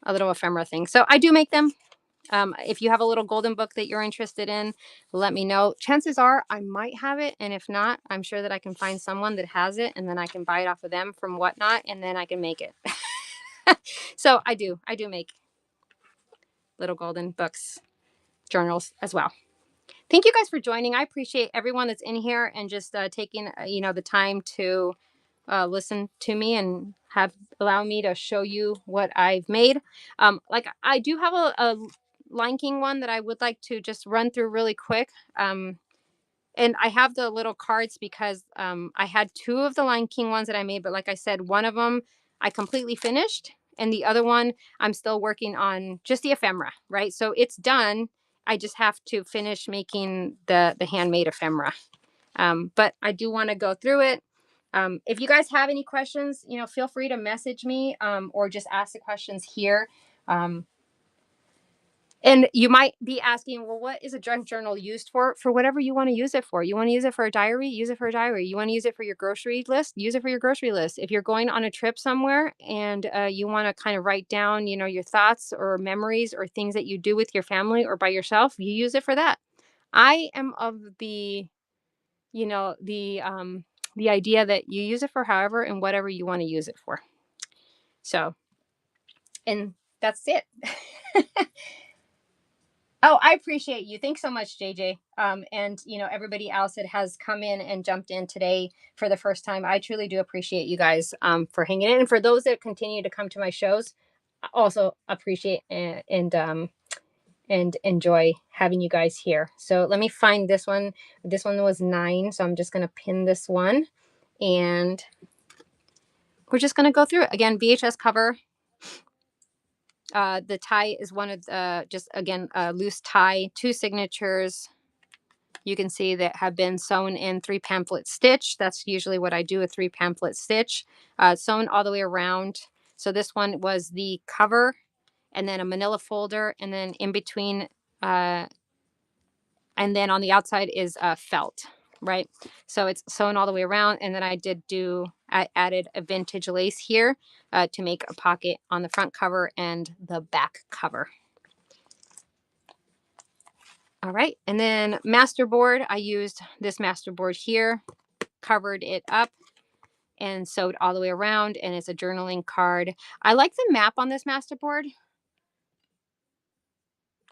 a little ephemera thing. So I do make them. If you have a little golden book that you're interested in, let me know. Chances are I might have it. And if not, I'm sure that I can find someone that has it, and then I can buy it off of them from Whatnot, and then I can make it. So I do make little golden books, journals as well. Thank you guys for joining. I appreciate everyone that's in here and just taking, you know, the time to listen to me and have allow me to show you what I've made. Like I do have a Lion King one that I would like to just run through really quick. And I have the little cards because I had two of the Lion King ones that I made, but like I said, one of them I completely finished, and the other one I'm still working on just the ephemera, right? So it's done. I just have to finish making the handmade ephemera. But I do want to go through it. If you guys have any questions, you know, feel free to message me or just ask the questions here. Um, and you might be asking, well, what is a junk journal used for? For whatever you want to use it for. You want to use it for a diary? Use it for a diary. You want to use it for your grocery list? Use it for your grocery list. If you're going on a trip somewhere and you want to kind of write down, you know, your thoughts or memories or things that you do with your family or by yourself, you use it for that. I am of the, you know, the idea that you use it for however and whatever you want to use it for. So, and that's it. Oh, I appreciate you. Thanks so much, JJ. And you know, everybody else that has come in and jumped in today for the first time. I truly do appreciate you guys for hanging in. And for those that continue to come to my shows, I also appreciate and enjoy having you guys here. So let me find this one. This one was 9, so I'm just gonna pin this one, and we're just gonna go through it again. VHS cover. The tie is one of the, just again, loose tie, 2 signatures. You can see that have been sewn in 3 pamphlet stitch. That's usually what I do, a 3 pamphlet stitch, sewn all the way around. So this one was the cover, and then a manila folder, and then in between, and then on the outside is felt, right? So it's sewn all the way around. And then I added a vintage lace here to make a pocket on the front cover and the back cover. All right, and then masterboard, I used this masterboard here, covered it up and sewed all the way around, and it's a journaling card. I like the map on this masterboard.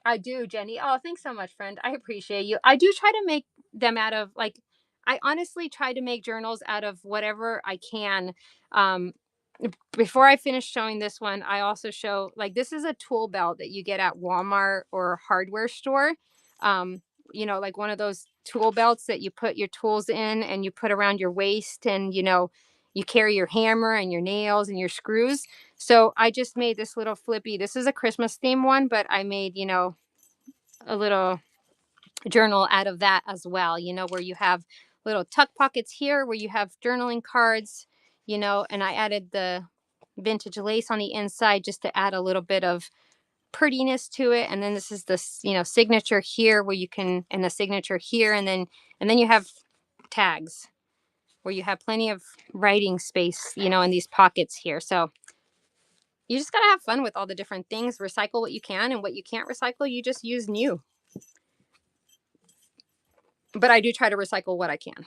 I do, Jenny. Oh, thanks so much, friend. I appreciate you. I do try to make them out of, like, I honestly try to make journals out of whatever I can. Um, Before I finish showing this one, I also show, like, this is a tool belt that you get at Walmart or a hardware store. Um, you know, like one of those tool belts that you put your tools in and you put around your waist, and, you know, you carry your hammer and your nails and your screws. So I just made this little flippy. This is a Christmas theme one, but I made, you know, a little journal out of that as well, you know, where you have little tuck pockets here where you have journaling cards, you know, and I added the vintage lace on the inside just to add a little bit of prettiness to it. And then this is this, you know, signature here where you can, and the signature here, and then you have tags where you have plenty of writing space, you know, in these pockets here. So you just got to have fun with all the different things, recycle what you can, and what you can't recycle, you just use new. But I do try to recycle what I can.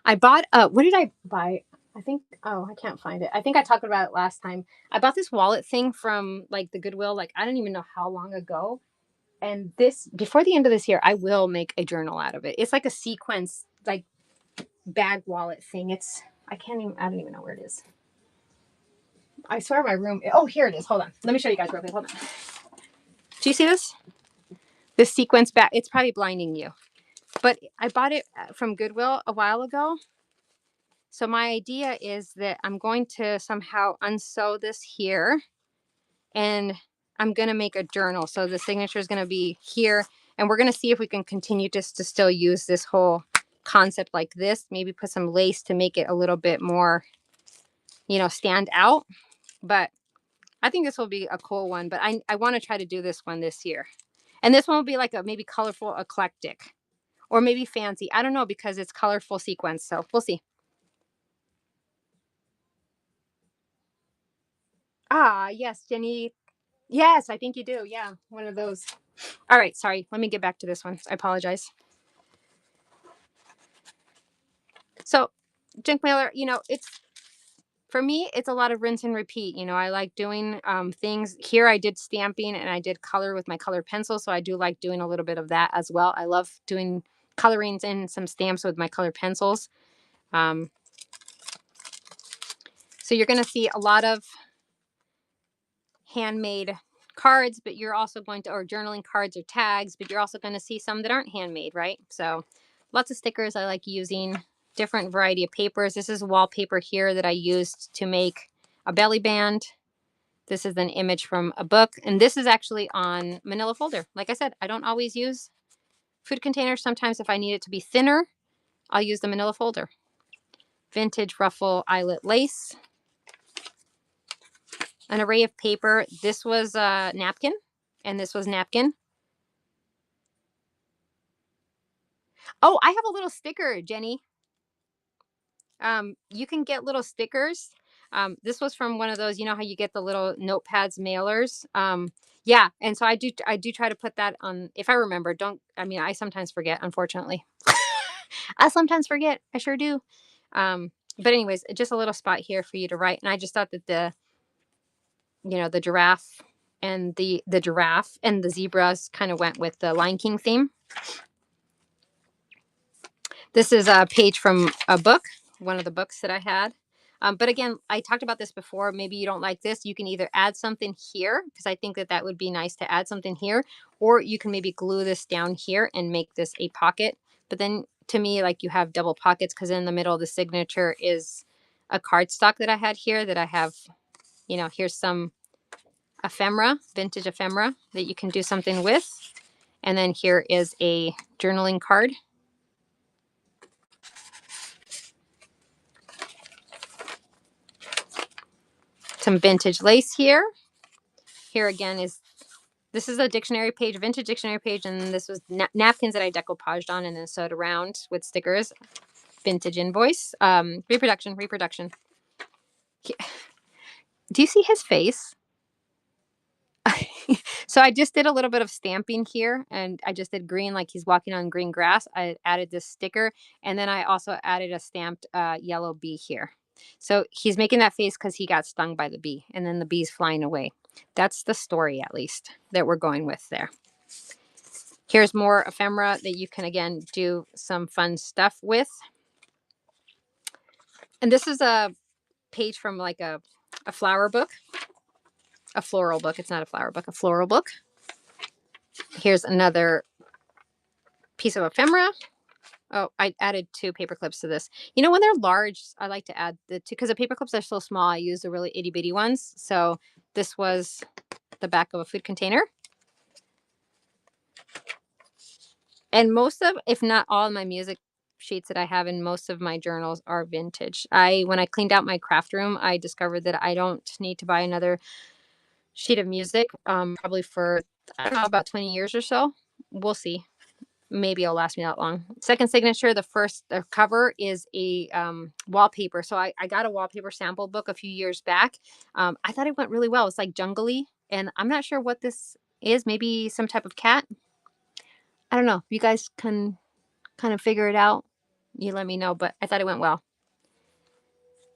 I bought, what did I buy? I think, oh, I can't find it. I think I talked about it last time. I bought this wallet thing from like the Goodwill, like I don't even know how long ago. And this, before the end of this year, I will make a journal out of it. It's like a sequence, like bag wallet thing. It's, I don't even know where it is. I swear my room, oh, here it is. Hold on. Let me show you guys real quick. Hold on. Do you see this? This sequence bag, it's probably blinding you. But I bought it from Goodwill a while ago. So my idea is that I'm going to somehow unsew this here, and I'm going to make a journal. So the signature is going to be here, and we're going to see if we can continue just to still use this whole concept like this, maybe put some lace to make it a little bit more, you know, stand out. But I think this will be a cool one, but I want to try to do this one this year. And this one will be like a maybe colorful eclectic or maybe fancy. I don't know, because it's colorful sequence. So we'll see. Ah, yes, Jenny. Yes, I think you do. Yeah, one of those. All right, sorry. Let me get back to this one. I apologize. So, junk mailer, you know, it's, for me, it's a lot of rinse and repeat. You know, I like doing things. Here I did stamping and I did color with my colored pencil. So I do like doing a little bit of that as well. I love doing colorings and some stamps with my colored pencils. Um, so you're going to see a lot of handmade cards, but you're also going to, or journaling cards or tags, but you're also going to see some that aren't handmade, right? So lots of stickers. I like using different variety of papers. This is wallpaper here that I used to make a belly band. This is an image from a book, and this is actually on manila folder. Like I said, I don't always use food containers. Sometimes if I need it to be thinner, I'll use the manila folder. Vintage ruffle eyelet lace. An array of paper. This was a napkin, and this was napkin. Oh, I have a little sticker, Jenny. You can get little stickers. This was from one of those, you know how you get the little notepads mailers. Yeah, and so I do try to put that on if I remember. Don't, I mean, I sometimes forget, unfortunately. I sometimes forget. I sure do. But anyways, just a little spot here for you to write. And I just thought that the, you know, the giraffe and the giraffe and the zebras kind of went with the Lion King theme. This is a page from a book, one of the books that I had. But again, I talked about this before. Maybe you don't like this. You can either add something here, because I think that that would be nice to add something here, or you can maybe glue this down here and make this a pocket. But then to me, like, you have double pockets, because in the middle of the signature is a cardstock that I had here that I have, you know, here's some ephemera, vintage ephemera that you can do something with. And then here is a journaling card. Some vintage lace here. Here again is, this is a dictionary page, a vintage dictionary page, and this was napkins that I decoupaged on and then sewed around with stickers. Vintage invoice. Reproduction. Do you see his face? So I just did a little bit of stamping here, and I just did green, like he's walking on green grass. I added this sticker, and then I also added a stamped yellow bee here. So he's making that face because he got stung by the bee, and then the bee's flying away. That's the story, at least, that we're going with there. Here's more ephemera that you can, again, do some fun stuff with. And this is a page from like a flower book, a floral book. It's not a flower book, a floral book. Here's another piece of ephemera, Oh, I added 2 paper clips to this. You know, when they're large, I like to add the 2 because the paper clips are so small. I use the really itty bitty ones. So this was the back of a food container. And most of, if not all, of my music sheets that I have in most of my journals are vintage. When I cleaned out my craft room, I discovered that I don't need to buy another sheet of music, probably for, I don't know, about 20 years or so. We'll see. Maybe it'll last me that long. Second signature, the cover is a wallpaper. So I got a wallpaper sample book a few years back. I thought it went really well. It's like jungly, and I'm not sure what this is. Maybe some type of cat. I don't know. You guys can kind of figure it out. You let me know, but I thought it went well.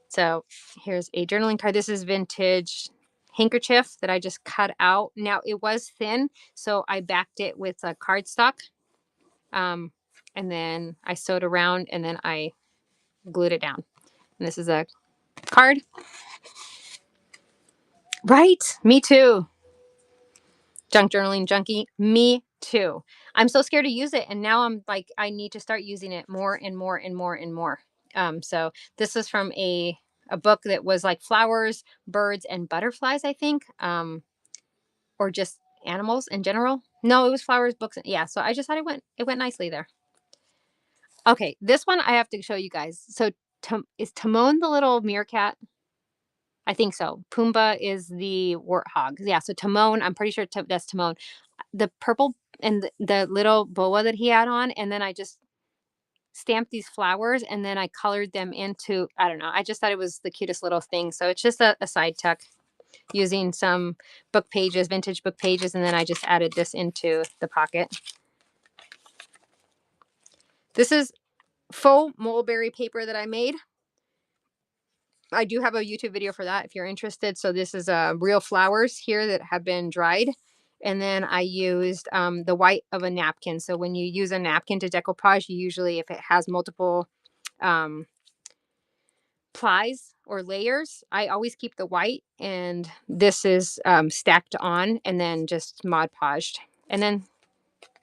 So here's a journaling card. This is vintage handkerchief that I just cut out. Now it was thin, so I backed it with a cardstock. And then I sewed around and then I glued it down. And this is a card. Right? Me too. Junk journaling junkie. Me too. I'm so scared to use it. And now I'm like, I need to start using it more and more and more and more. So this is from a book that was like flowers, birds, and butterflies, I think. Or just animals in general. No, it was flowers, books. Yeah. So I just thought it went nicely there. Okay. This one I have to show you guys. So is Timon the little meerkat? I think so. Pumbaa is the warthog. Yeah, so Timon, I'm pretty sure that's Timon. The purple and the little boa that he had on, and then I just stamped these flowers and then I colored them into, I don't know, I just thought it was the cutest little thing. So it's just a side tuck using some book pages, vintage book pages, and then I just added this into the pocket. This is faux mulberry paper that I made. I do have a YouTube video for that if you're interested. So this is real flowers here that have been dried. And then I used the white of a napkin. So when you use a napkin to decoupage, you usually, if it has multiple um, plies or layers, I always keep the white. And this is stacked on and then just Mod Podged. And then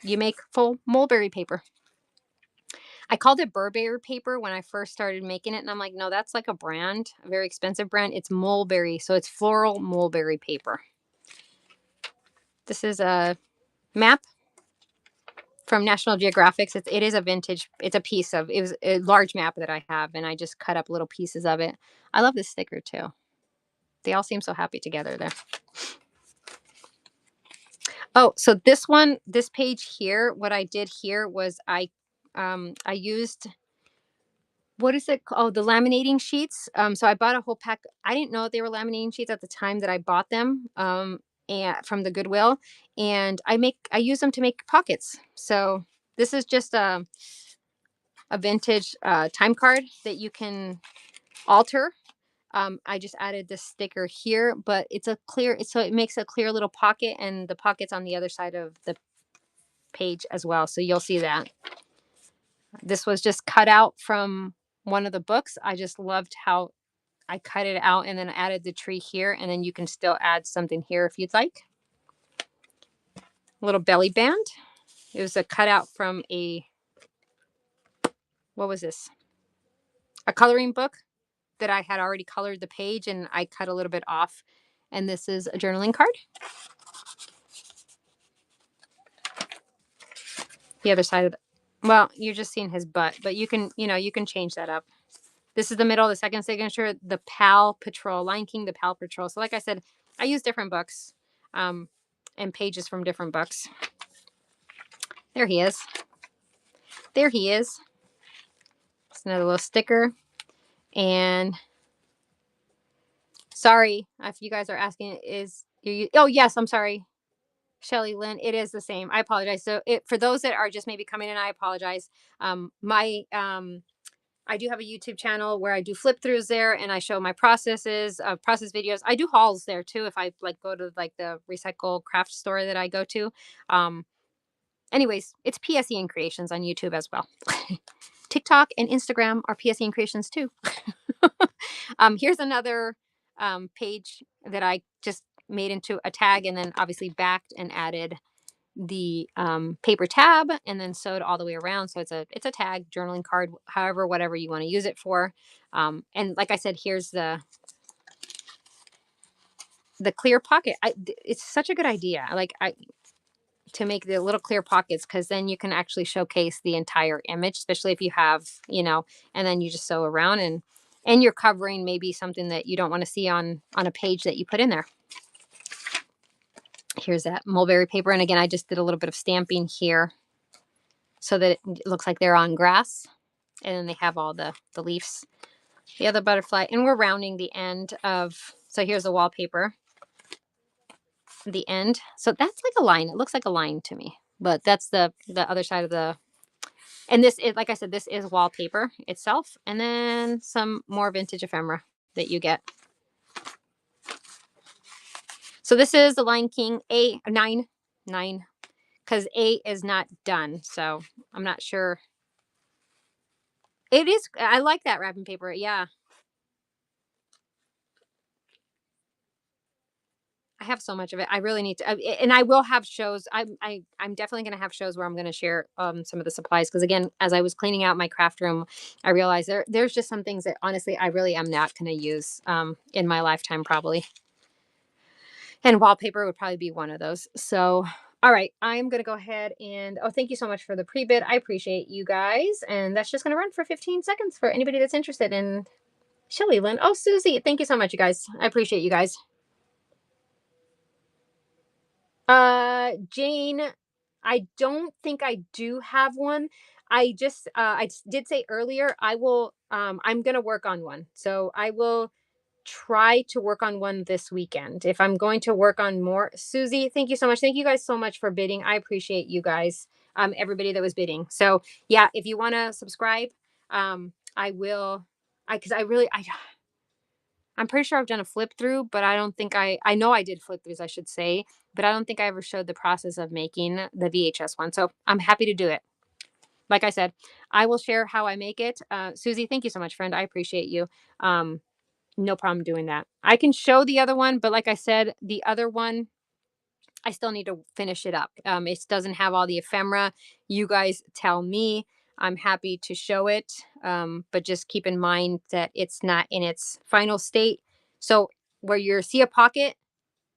you make full mulberry paper. I called it Burberry paper when I first started making it. And I'm like, no, that's like a brand, a very expensive brand. It's mulberry. So it's floral mulberry paper. This is a map from National Geographic. It is a vintage, it's a piece of, it was a large map that I have. And I just cut up little pieces of it. I love this sticker too. They all seem so happy together there. Oh, so this one, this page here, what I did here was I used, what is it called? Oh, the laminating sheets. So I bought a whole pack. I didn't know they were laminating sheets at the time that I bought them and from the Goodwill. And I use them to make pockets. So this is just a vintage time card that you can alter. I just added this sticker here, but it's a clear, so it makes a clear little pocket, and the pocket's on the other side of the page as well. So you'll see that. This was just cut out from one of the books. I just loved how I cut it out and then added the tree here, and then you can still add something here if you'd like. A little belly band. It was a cutout from what was this? A coloring book that I had already colored the page, and I cut a little bit off. And this is a journaling card. The other side of the, well, you're just seeing his butt, but you can, you can change that up. This is the middle, the second signature, the Pal Patrol, Lion King, the Pal Patrol. So like I said, I use different books and pages from different books. There he is. There he is. It's another little sticker. And sorry if you guys are asking, oh, yes, I'm sorry. Shelly Lynn, it is the same. I apologize. So for those that are just maybe coming in, I apologize. I do have a YouTube channel where I do flip throughs there, and I show my processes, process videos. I do hauls there too. If I like go to like the recycle craft store that I go to. Anyways, it's PSE and Creations on YouTube as well. TikTok and Instagram are PSE and Creations too. Here's another page that I just made into a tag and then obviously backed and added the paper tab and then sewed all the way around. So it's a tag, journaling card, however, whatever you want to use it for. And like I said, here's the clear pocket. It's such a good idea. To make the little clear pockets, because then you can actually showcase the entire image, especially if you have, and then you just sew around, and you're covering maybe something that you don't want to see on a page that you put in there. Here's that mulberry paper, and again, I just did a little bit of stamping here so that it looks like they're on grass, and then they have all the leaves, the other butterfly, and we're rounding the end of. So here's the wallpaper, the end. So that's like a line. It looks like a line to me, but that's the other side of the. And this is, like I said, this is wallpaper itself, and then some more vintage ephemera that you get. So this is the Lion King A9, because A is not done. So I'm not sure. It is. I like that wrapping paper. Yeah. I have so much of it. I really need to, and I will have shows. I'm definitely going to have shows where I'm going to share some of the supplies, because again, as I was cleaning out my craft room, I realized there's just some things that honestly I really am not going to use in my lifetime probably, and wallpaper would probably be one of those. So, all right, I'm going to go ahead and thank you so much for the pre-bid. I appreciate you guys, and that's just going to run for 15 seconds for anybody that's interested in Shelly Lynn. Oh, Susie, thank you so much, you guys. I appreciate you guys. Jane, I don't think I do have one. I did say earlier I'm going to work on one. So I will try to work on one this weekend. If I'm going to work on more, Susie, thank you so much. Thank you guys so much for bidding. I appreciate you guys. Everybody that was bidding. So yeah, if you want to subscribe, I will. Because I'm pretty sure I've done a flip through, but I don't think I know I did flip throughs, I should say, but I don't think I ever showed the process of making the VHS one. So I'm happy to do it. Like I said, I will share how I make it. Susie, thank you so much, friend. I appreciate you. No problem doing that. I can show the other one, but like I said, the other one, I still need to finish it up. It doesn't have all the ephemera. You guys tell me. I'm happy to show it, but just keep in mind that it's not in its final state. So where you see a pocket,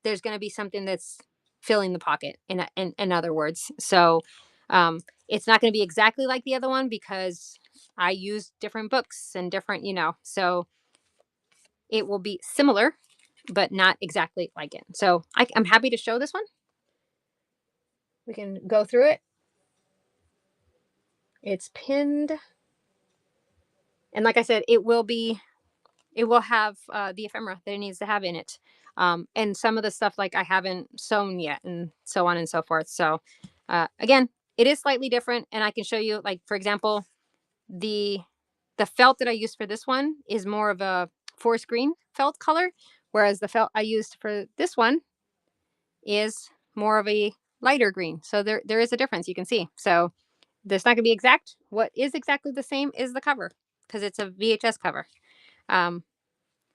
there's going to be something that's filling the pocket. In other words, so it's not going to be exactly like the other one because I use different books and different, so it will be similar, but not exactly like it. So I'm happy to show this one. We can go through it. It's pinned. And like I said, it will have the ephemera that it needs to have in it. And some of the stuff like I haven't sewn yet and so on and so forth. So again, it is slightly different. And I can show you, like, for example, the felt that I used for this one is more of a forest green felt color, whereas the felt I used for this one is more of a lighter green. So there is a difference, you can see. So there's not going to be exact. What is exactly the same is the cover, because it's a VHS cover.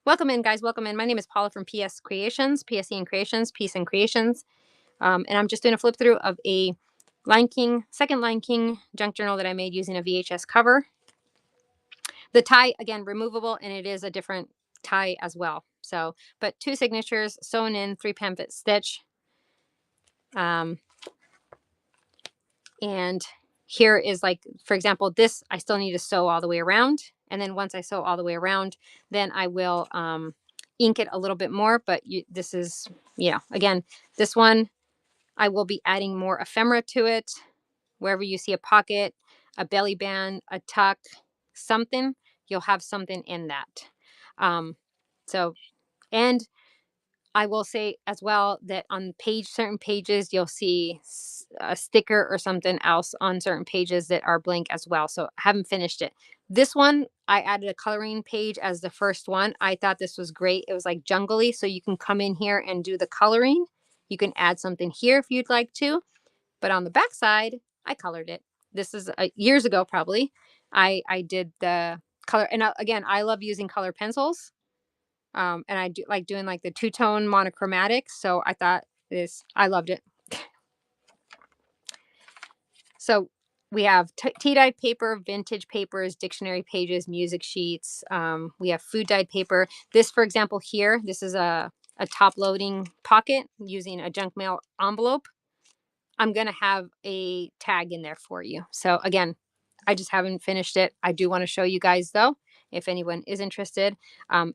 Welcome in, guys. Welcome in. My name is Paula from PS Creations, PSE and Creations, Peace and Creations. And I'm just doing a flip through of a second Lion King junk journal that I made using a VHS cover. The tie, again, removable, and it is a different tie as well. So, but 2 signatures sewn in, 3 pamphlet stitch. And here is, like, for example, this I still need to sew all the way around. And then once I sew all the way around, then I will ink it a little bit more. But this is, again, this one, I will be adding more ephemera to it. Wherever you see a pocket, a belly band, a tuck, something, you'll have something in that. So, and I will say as well that on certain pages, you'll see a sticker or something else on certain pages that are blank as well. So I haven't finished it. This one, I added a coloring page as the first one. I thought this was great. It was like jungly. So you can come in here and do the coloring. You can add something here if you'd like to. But on the back side, I colored it. This is years ago, probably. I did the color. And again, I love using color pencils. And I do like doing like the 2-tone monochromatic. So I thought I loved it. So we have tea-dyed paper, vintage papers, dictionary pages, music sheets. We have food-dyed paper. This, for example, here, this is a top-loading pocket using a junk mail envelope. I'm going to have a tag in there for you. So again, I just haven't finished it. I do want to show you guys though, if anyone is interested.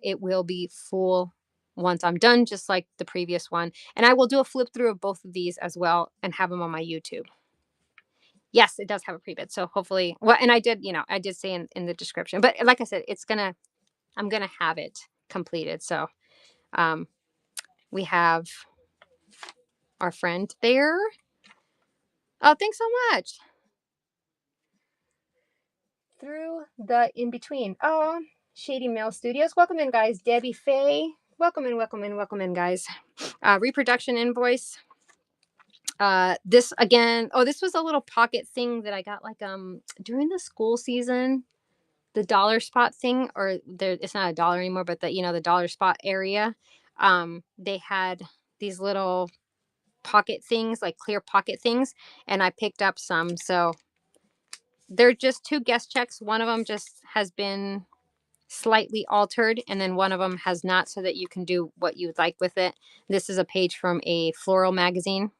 It will be full once I'm done, just like the previous one. And I will do a flip through of both of these as well and have them on my YouTube. Yes, it does have a pre-bid. So hopefully, well, and I did, I did say in the description, but like I said, I'm going to have it completed. So um, we have our friend there. Oh, thanks so much. Through the in between. Oh, Shady Mail Studios. Welcome in, guys. Debbie Faye. Welcome in, welcome in, welcome in, guys. Reproduction invoice. This again. Oh, this was a little pocket thing that I got like during the school season. The dollar spot thing, or there, it's not a dollar anymore, but the dollar spot area. They had these little pocket things, like clear pocket things, and I picked up some. So they're just 2 guest checks. One of them just has been slightly altered, and then one of them has not, so that you can do what you would like with it. This is a page from a floral magazine,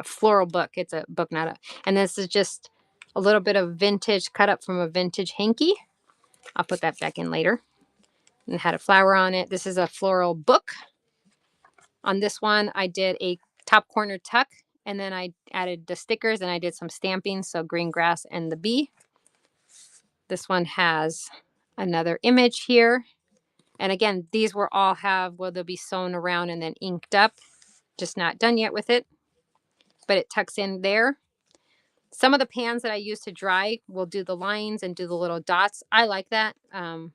a floral book. It's a book, not a, and this is just a little bit of vintage cut up from a vintage hanky. I'll put that back in later. And it had a flower on it. This is a floral book. On this one, I did a top corner tuck, and then I added the stickers, and I did some stamping, so green grass and the bee. This one has another image here. And again, these will all they'll be sewn around and then inked up. Just not done yet with it, but it tucks in there. Some of the pans that I use to dry will do the lines and do the little dots. I like that. I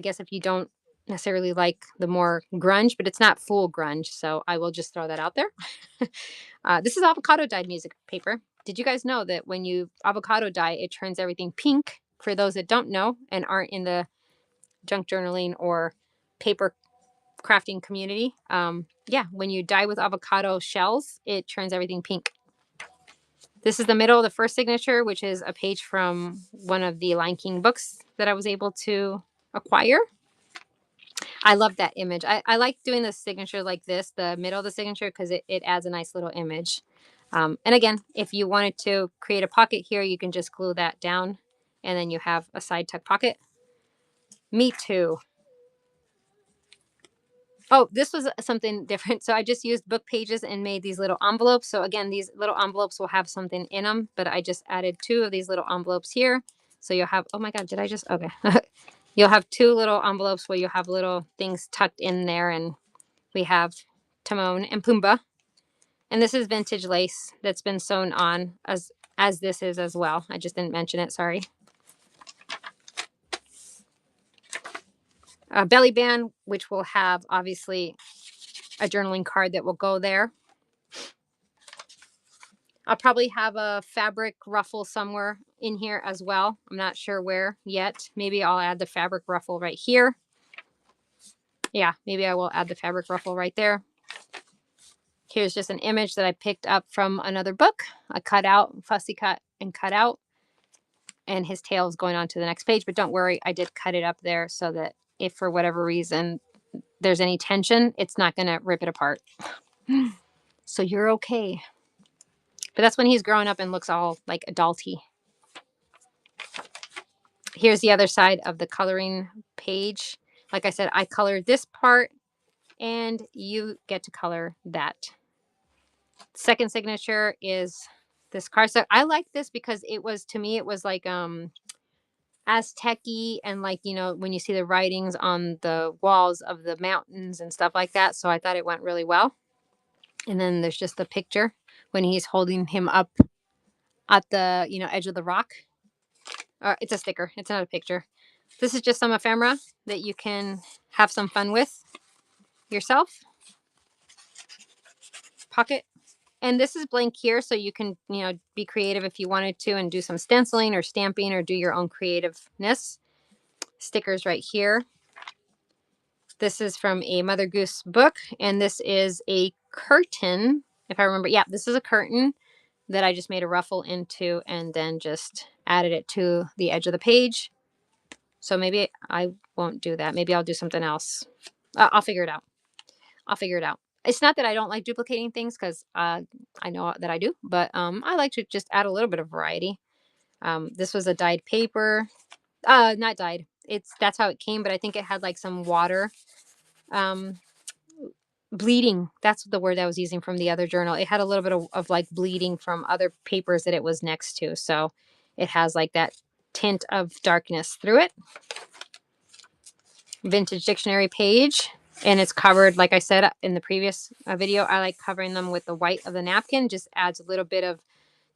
guess if you don't necessarily like the more grunge, but it's not full grunge, so I will just throw that out there. This is avocado dyed music paper. Did you guys know that when you avocado dye, it turns everything pink? For those that don't know and aren't in the junk journaling or paper crafting community, yeah, when you dye with avocado shells, it turns everything pink. This is the middle of the first signature, which is a page from one of the Lion King books that I was able to acquire. I love that image. I like doing the signature like this, the middle of the signature, because it adds a nice little image. And again, if you wanted to create a pocket here, you can just glue that down, and then you have a side tuck pocket. Me too. Oh, this was something different. So I just used book pages and made these little envelopes. So again, these little envelopes will have something in them, but I just added 2 of these little envelopes here. So you'll have, oh my God, did I just, okay. You'll have 2 little envelopes where you have little things tucked in there. And we have Timon and Pumbaa. And this is vintage lace that's been sewn on as this is as well. I just didn't mention it, sorry. A belly band, which will have obviously a journaling card that will go there. I'll probably have a fabric ruffle somewhere in here as well. I'm not sure where yet. Maybe I'll add the fabric ruffle right here. Yeah, maybe I will add the fabric ruffle right there. Here's just an image that I picked up from another book. I cut out, fussy cut and cut out. And his tail is going on to the next page. But don't worry, I did cut it up there so that if for whatever reason there's any tension, it's not going to rip it apart. So you're okay. But that's when he's growing up and looks all like adulty. Here's the other side of the coloring page. Like I said, I colored this part and you get to color that. Second signature is this card. So I like this because it was, to me, it was like Aztec-y, and like, when you see the writings on the walls of the mountains and stuff like that. So I thought it went really well. And then there's just the picture when he's holding him up at the, edge of the rock. It's a sticker. It's not a picture. This is just some ephemera that you can have some fun with yourself. Pocket. And this is blank here, so you can, be creative if you wanted to and do some stenciling or stamping or do your own creativeness. Stickers right here. This is from a Mother Goose book, and this is a curtain. If I remember, yeah, this is a curtain that I just made a ruffle into and then just added it to the edge of the page. So maybe I won't do that. Maybe I'll do something else. I'll figure it out. I'll figure it out. It's not that I don't like duplicating things, because I know that I do, but I like to just add a little bit of variety. This was a dyed paper. Not dyed. That's how it came, but I think it had like some water um, bleeding. That's the word I was using from the other journal. It had a little bit of like bleeding from other papers that it was next to. So it has like that tint of darkness through it. Vintage dictionary page. And it's covered, like I said in the previous video, I like covering them with the white of the napkin. Just adds a little bit of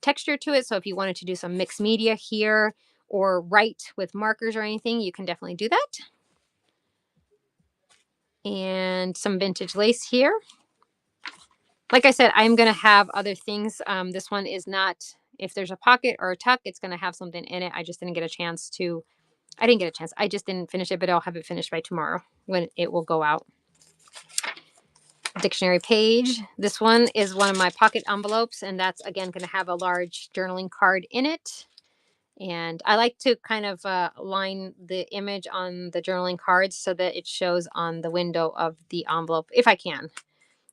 texture to it. So if you wanted to do some mixed media here or write with markers or anything, you can definitely do that. And some vintage lace here. Like I said, I'm going to have other things. This one is not, if there's a pocket or a tuck, it's going to have something in it. I just didn't get a chance to, I just didn't finish it, but I'll have it finished by tomorrow when it will go out. Dictionary page. This one is one of my pocket envelopes, and that's again going to have a large journaling card in it. And I like to kind of line the image on the journaling cards so that it shows on the window of the envelope if I can.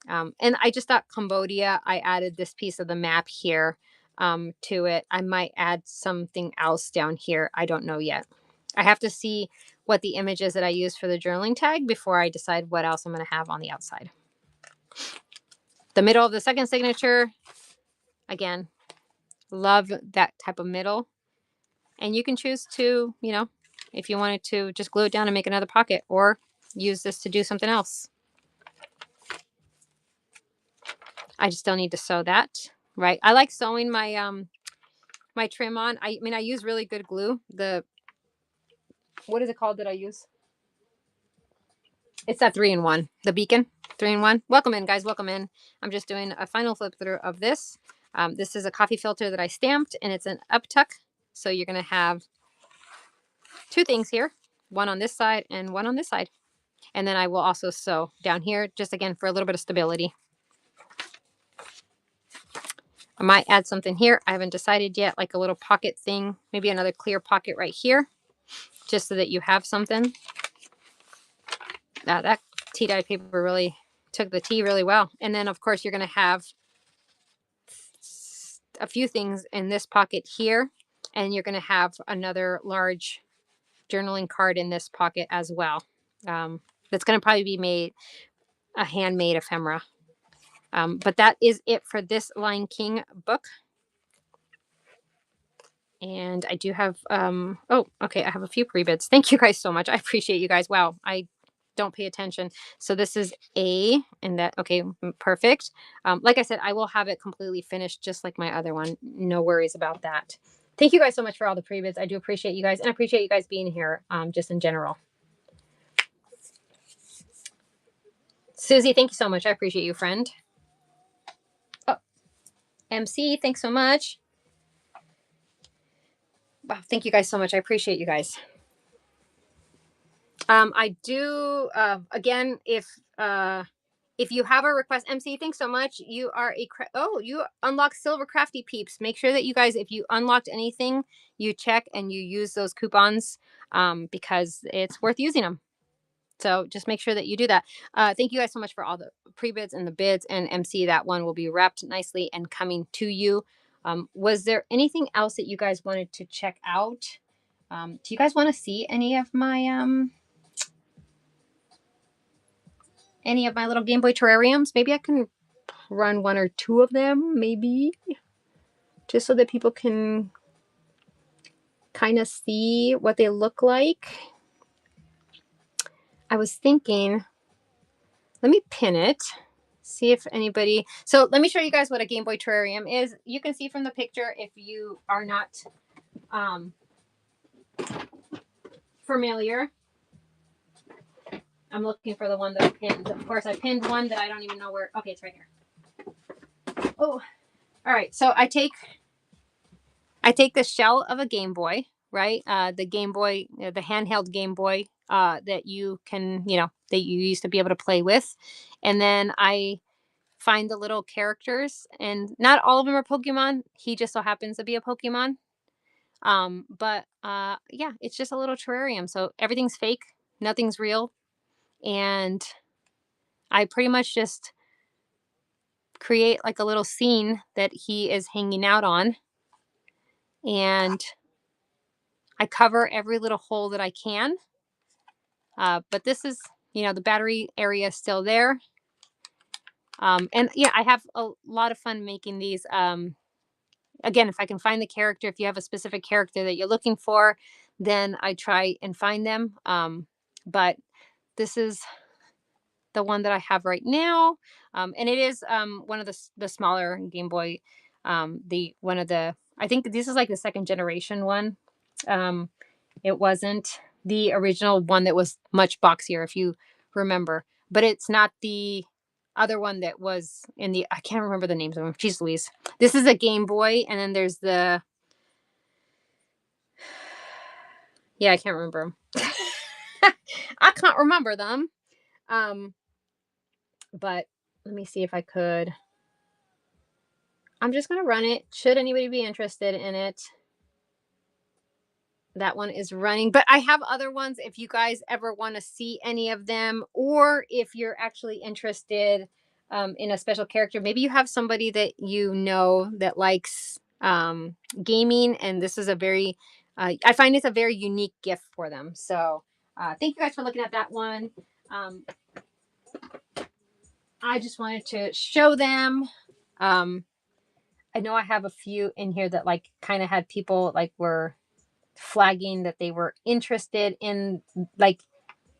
And I just thought Cambodia, I added this piece of the map here to it. I might add something else down here. I don't know yet. I have to see what the image is that I use for the journaling tag before I decide what else I'm going to have on the outside. The middle of the second signature, again, love that type of middle. And you can choose to, you know, if you wanted to just glue it down and make another pocket, or use this to do something else. I just still need to sew that, right? I like sewing my my trim on. I mean, I use really good glue. What is it called that I use? It's that 3-in-1, the Beacon 3-in-1. Welcome in, guys. Welcome in. I'm just doing a final flip through of this. This is a coffee filter that I stamped, and it's an up tuck. So you're going to have two things here, one on this side and one on this side. And then I will also sew down here, just again for a little bit of stability. I might add something here. I haven't decided yet, like a little pocket thing, maybe another clear pocket right here, just so that you have something. That tea dye paper really took the tea really well. And then of course you're going to have a few things in this pocket here, and you're going to have another large journaling card in this pocket as well. That's going to probably be made a handmade ephemera. But that is it for this Lion King book. And I do have, oh, okay, I have a few pre-bids. Thank you guys so much. I appreciate you guys. Wow, I don't pay attention. So this is A, and that, okay, perfect. Like I said, I will have it completely finished just like my other one. No worries about that. Thank you guys so much for all the pre-bids. I do appreciate you guys, and I appreciate you guys being here just in general. Susie, thank you so much. I appreciate you, friend. Oh, MC, thanks so much. Wow, thank you guys so much. I appreciate you guys. I do, again, if you have a request, MC, thanks so much. You are you unlock Silver Crafty Peeps. Make sure that you guys, if you unlocked anything, you check and you use those coupons because it's worth using them. So just make sure that you do that. Thank you guys so much for all the pre-bids and the bids, and MC, that one will be wrapped nicely and coming to you. Was there anything else that you guys wanted to check out? Do you guys want to see any of my little Game Boy terrariums? Maybe I can run one or two of them, maybe, just so that people can kind of see what they look like. I was thinking, let me pin it, see if anybody, so let me show you guys what a Game Boy terrarium is. You can see from the picture, if you are not familiar. I'm looking for the one that I pinned. Of course, I pinned one that I don't even know where. Okay, it's right here. Oh, all right. So I take the shell of a Game Boy, right? The Game Boy, the handheld Game Boy that you can, that you used to be able to play with. And then I find the little characters, and not all of them are Pokemon. He just so happens to be a Pokemon. But yeah, it's just a little terrarium. So everything's fake, nothing's real. And I pretty much just create like a little scene that he is hanging out on. And I cover every little hole that I can. But this is, the battery area is still there. And yeah, I have a lot of fun making these. Again, if I can find the character, if you have a specific character that you're looking for, then I try and find them. But this is the one that I have right now. And it is one of the smaller Game Boy. I think this is like the second generation one. It wasn't the original one that was much boxier, if you remember. But it's not the other one that was I can't remember the names of them. Jeez Louise. This is a Game Boy, and then there's yeah, I can't remember them. I can't remember them. But let me see if I could. I'm just going to run it. Should anybody be interested in it? That one is running, but I have other ones if you guys ever want to see any of them, or if you're actually interested in a special character. Maybe you have somebody that that likes gaming, and this is I find it's a very unique gift for them. So thank you guys for looking at that one. I just wanted to show them. I know I have a few in here that like kind of had people like were flagging that they were interested in, like,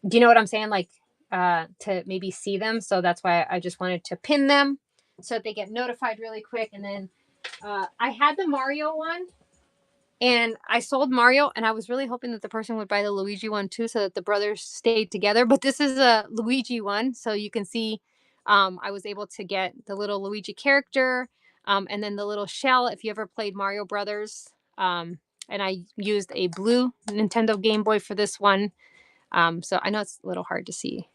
do you know what I'm saying? Like, to maybe see them. So that's why I just wanted to pin them so that they get notified really quick. And then I had the Mario one, and I sold Mario, and I was really hoping that the person would buy the Luigi one too, so that the brothers stayed together. But this is a Luigi one, so you can see I was able to get the little Luigi character, and then the little shell. If you ever played Mario Brothers, and I used a blue Nintendo Game Boy for this one. So I know it's a little hard to see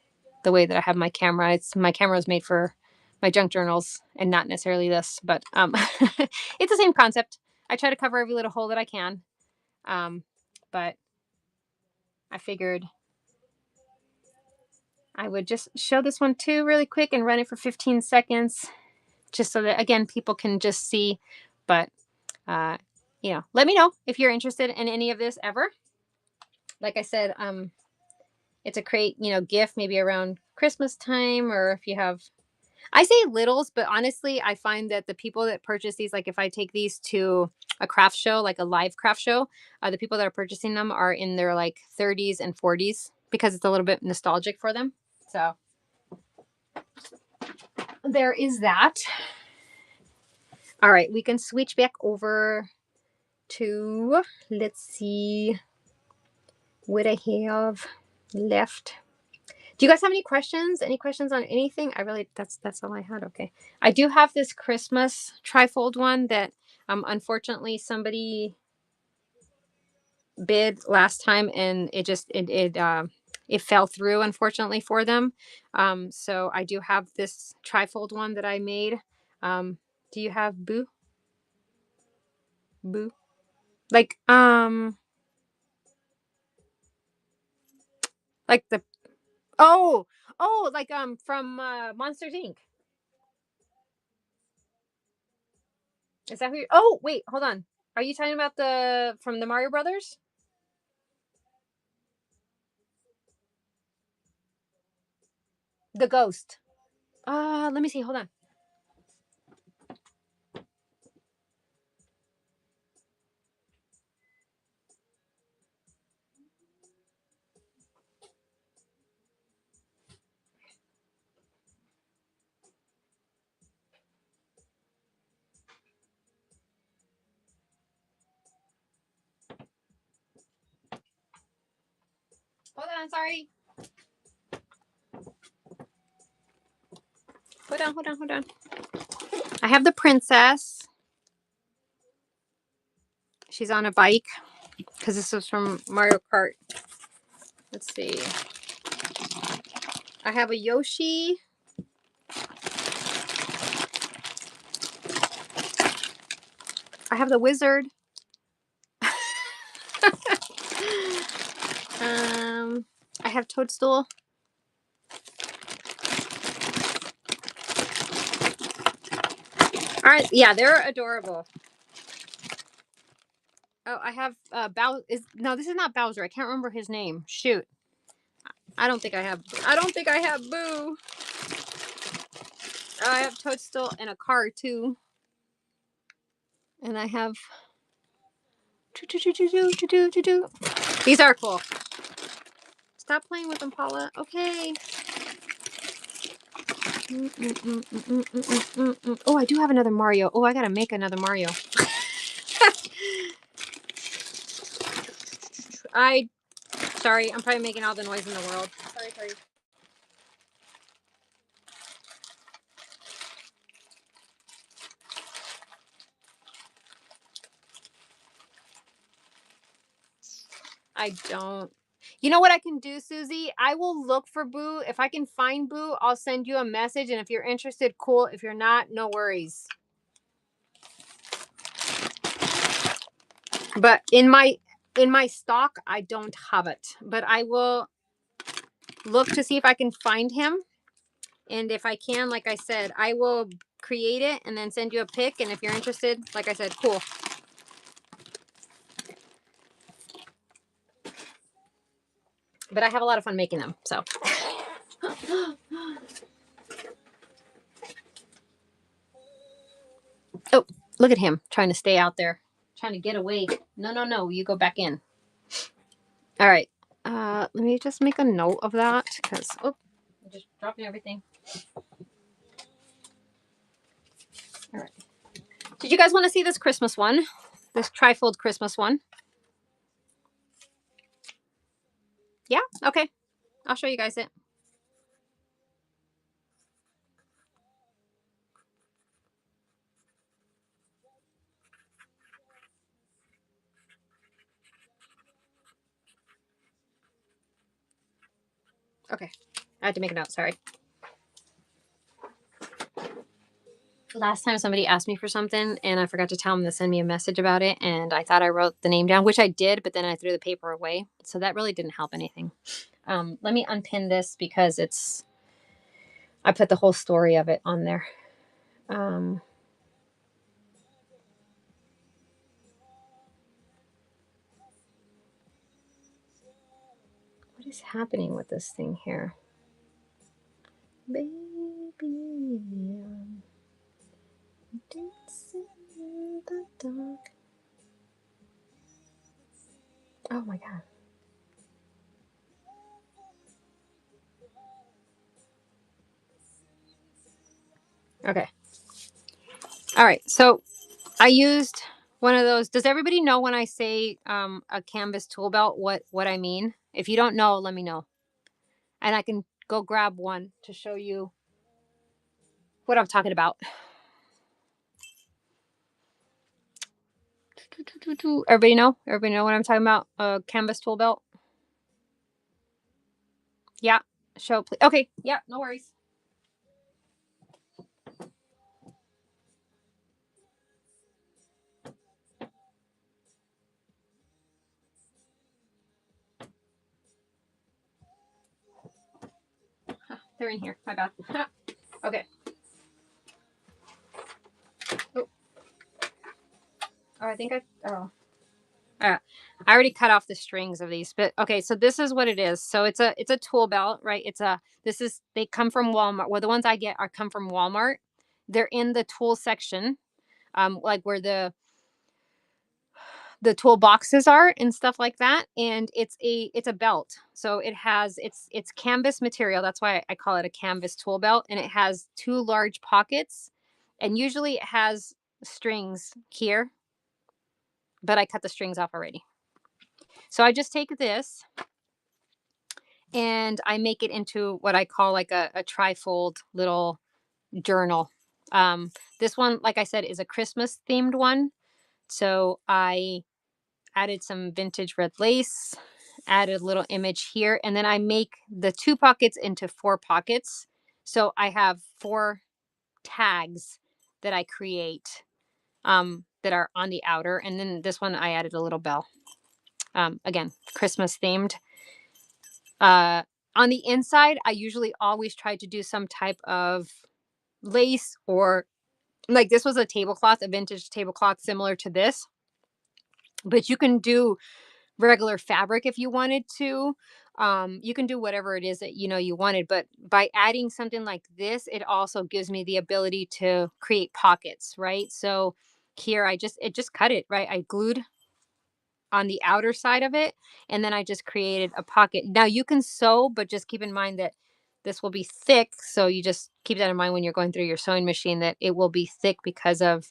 the way that I have my camera. My camera is made for my junk journals and not necessarily this, but it's the same concept. I try to cover every little hole that I can. But I figured I would just show this one too really quick and run it for 15 seconds, just so that, again, people can just see. But, let me know if you're interested in any of this ever. Like I said, it's a great, gift maybe around Christmas time, or if you have, I say littles, but honestly, I find that the people that purchase these, like if I take these to a craft show, like a live craft show, the people that are purchasing them are in their like 30s and 40s because it's a little bit nostalgic for them. So there is that. All right, we can switch back over to, let's see what I have left. Do you guys have any questions? Any questions on anything? That's all I had. Okay. I do have this Christmas trifold one that unfortunately somebody bid last time, and it fell through, unfortunately, for them. So I do have this trifold one that I made. Do you have Boo? Boo? Like like the like from Monsters Inc. Is that who you're... Oh, wait, hold on. Are you talking about from the Mario Brothers? The ghost. Let me see. Hold on. Hold on, sorry. Hold on. I have the princess. She's on a bike because this was from Mario Kart. Let's see. I have a Yoshi. I have the wizard. I have Toadstool. All right, yeah, they're adorable. Oh, I have no, this is not Bowser. I can't remember his name. Shoot. I don't think I have Boo. I have Toadstool and a car too. And I have these are cool. Stop playing with them, Paula. Okay. Oh, I do have another Mario. Oh, I gotta make another Mario. Sorry, I'm probably making all the noise in the world. Sorry. I don't. You know what I can do, Susie? I will look for Boo. If I can find Boo, I'll send you a message. And if you're interested, cool. If you're not, no worries. But in my stock, I don't have it. But I will look to see if I can find him. And if I can, like I said, I will create it and then send you a pic. And if you're interested, like I said, cool. But I have a lot of fun making them. So. Oh, look at him trying to stay out there, trying to get away. No. You go back in. All right. Let me just make a note of that because I'm just dropping everything. All right. Did you guys want to see this Christmas one? This trifold Christmas one? Yeah. Okay. I'll show you guys it. Okay. I had to make a note. Sorry. Last time somebody asked me for something and I forgot to tell them to send me a message about it, and I thought I wrote the name down, which I did, but then I threw the paper away. So that really didn't help anything. Let me unpin this because I put the whole story of it on there. What is happening with this thing here? Baby, dancing in the dark. Oh my God. Okay. All right. So I used one of those. Does everybody know when I say a canvas tool belt, what I mean? If you don't know, let me know. And I can go grab one to show you what I'm talking about. Everybody know? Everybody know what I'm talking about? A canvas tool belt? Yeah. Show, please. Okay. Yeah. No worries. They're in here. My bad. Okay. Oh, I think I already cut off the strings of these, but okay. So this is what it is. So it's a tool belt, right? They come from Walmart. Well, the ones I get come from Walmart. They're in the tool section, like where the tool boxes are and stuff like that. And it's a belt. So it's canvas material. That's why I call it a canvas tool belt. And it has two large pockets, and usually it has strings here, but I cut the strings off already. So I just take this and I make it into what I call like a trifold little journal. This one, like I said, is a Christmas themed one. So I added some vintage red lace, added a little image here, and then I make the two pockets into four pockets. So I have four tags that I create. that are on the outer. And then this one, I added a little bell. Again, Christmas themed. Uh, on the inside, I usually always try to do some type of lace, or like this was a tablecloth, a vintage tablecloth similar to this. But you can do regular fabric if you wanted to. You can do whatever it is that you wanted, but by adding something like this, it also gives me the ability to create pockets, right? So here it just cut it, right? I glued on the outer side of it, and then I just created a pocket. Now you can sew, but just keep in mind that this will be thick, so you just keep that in mind when you're going through your sewing machine, that it will be thick because of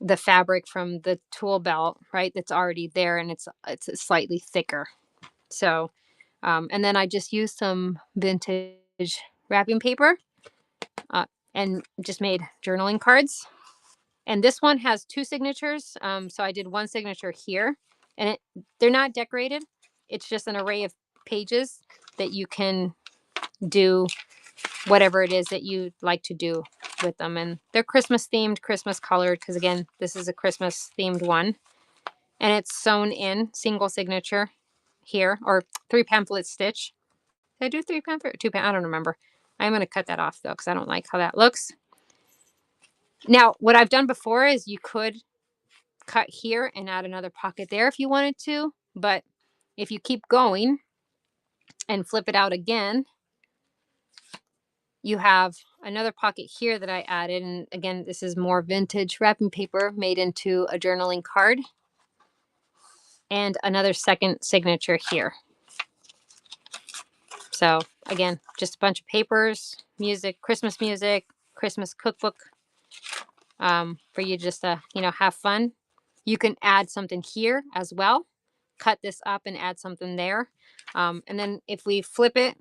the fabric from the tool belt, right? That's already there, and it's slightly thicker. So, and then I just used some vintage wrapping paper, uh, and just made journaling cards. And this one has two signatures. So I did one signature here, and they're not decorated. It's just an array of pages that you can do whatever it is that you like to do with them. And they're Christmas themed, Christmas colored, because again, this is a Christmas themed one. And it's sewn in, single signature here, or 3 pamphlet stitch. Did I do 3 pamphlet? I don't remember. I'm going to cut that off though, because I don't like how that looks. Now, what I've done before is you could cut here and add another pocket there if you wanted to. But if you keep going and flip it out again, you have another pocket here that I added. And again, this is more vintage wrapping paper made into a journaling card. And another second signature here. So again, just a bunch of papers, music, Christmas cookbook, for you just to, have fun. You can add something here as well. Cut this up and add something there. And then if we flip it,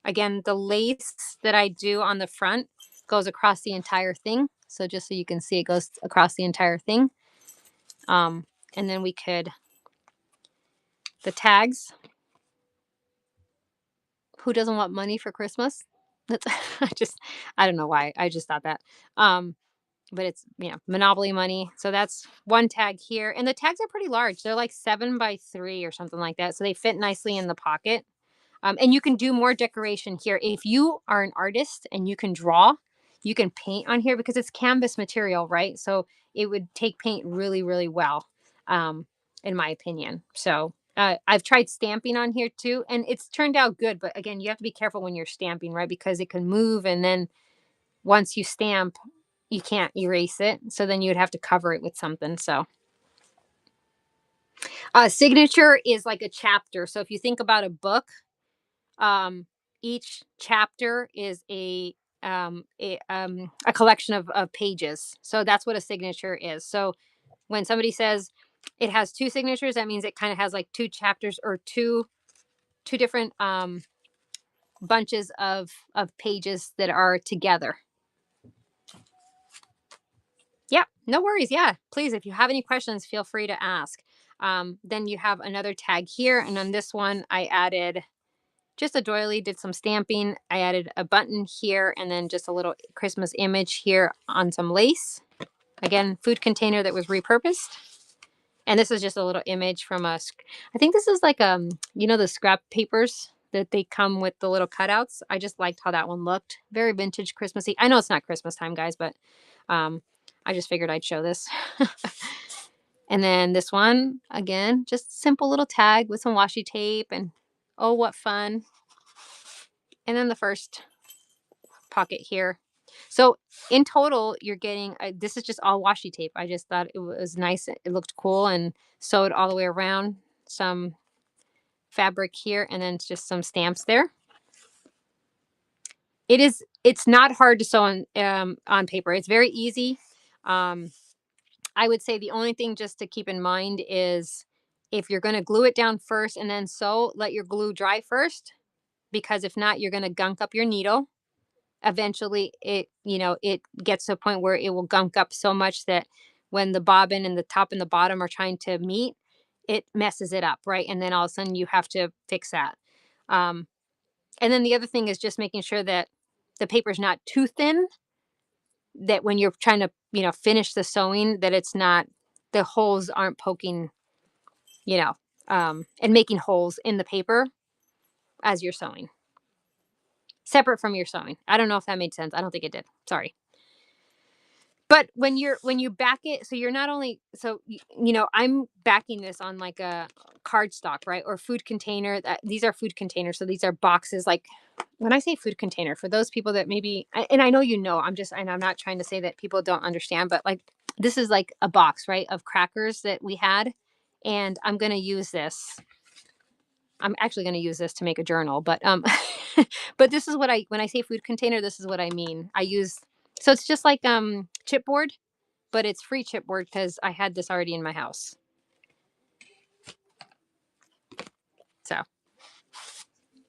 again, the lace that I do on the front goes across the entire thing. So just so you can see, it goes across the entire thing. And then the tags. Who doesn't want money for Christmas? That's I don't know why. I just thought that. But it's, Monopoly money. So that's one tag here. And the tags are pretty large. They're like 7 by 3 or something like that. So they fit nicely in the pocket. And you can do more decoration here. If you are an artist and you can draw, you can paint on here because it's canvas material, right? So it would take paint really, really well, in my opinion. So I've tried stamping on here too, and it's turned out good. But again, you have to be careful when you're stamping, right? Because it can move, and then once you stamp, you can't erase it. So then you would have to cover it with something. So signature is like a chapter. So if you think about a book, each chapter is a collection of pages. So that's what a signature is. So when somebody says it has two signatures, that means it kind of has like two chapters, or two different bunches of pages that are together. Yeah, no worries. Yeah, please, if you have any questions, feel free to ask. Then you have another tag here, and on this one I added just a doily, did some stamping. I added a button here, and then just a little Christmas image here on some lace. Again, food container that was repurposed. And this is just a little image from I think this is like, the scrap papers that they come with the little cutouts. I just liked how that one looked. Very vintage Christmassy. I know it's not Christmas time, guys, but I just figured I'd show this. And then this one, again, just simple little tag with some washi tape, and oh, what fun. And then the first pocket here. So in total, you're getting, this is just all washi tape. I just thought it was nice. It looked cool, and sewed all the way around. Some fabric here, and then just some stamps there. It's not hard to sew on paper. It's very easy. I would say the only thing just to keep in mind is, if you're going to glue it down first and then sew, let your glue dry first, because if not, you're going to gunk up your needle. Eventually it gets to a point where it will gunk up so much that when the bobbin and the top and the bottom are trying to meet, it messes it up, right? And then all of a sudden you have to fix that. Um, and then the other thing is just making sure that the paper is not too thin, that when you're trying to, finish the sewing, that it's not, the holes aren't poking, you know, and making holes in the paper as you're sewing, separate from your sewing. I don't know if that made sense. I don't think it did. Sorry. But when you back it, so you're not only, so I'm backing this on like a cardstock, right, or food container. These are food containers, so these are boxes. Like when I say food container, for those people that maybe, and I know and I'm not trying to say that people don't understand, but like this is like a box, right, of crackers that we had, and I'm gonna use this. I'm actually going to use this to make a journal, but but this is what when I say food container, this is what I mean. So it's just like chipboard, but it's free chipboard because I had this already in my house. So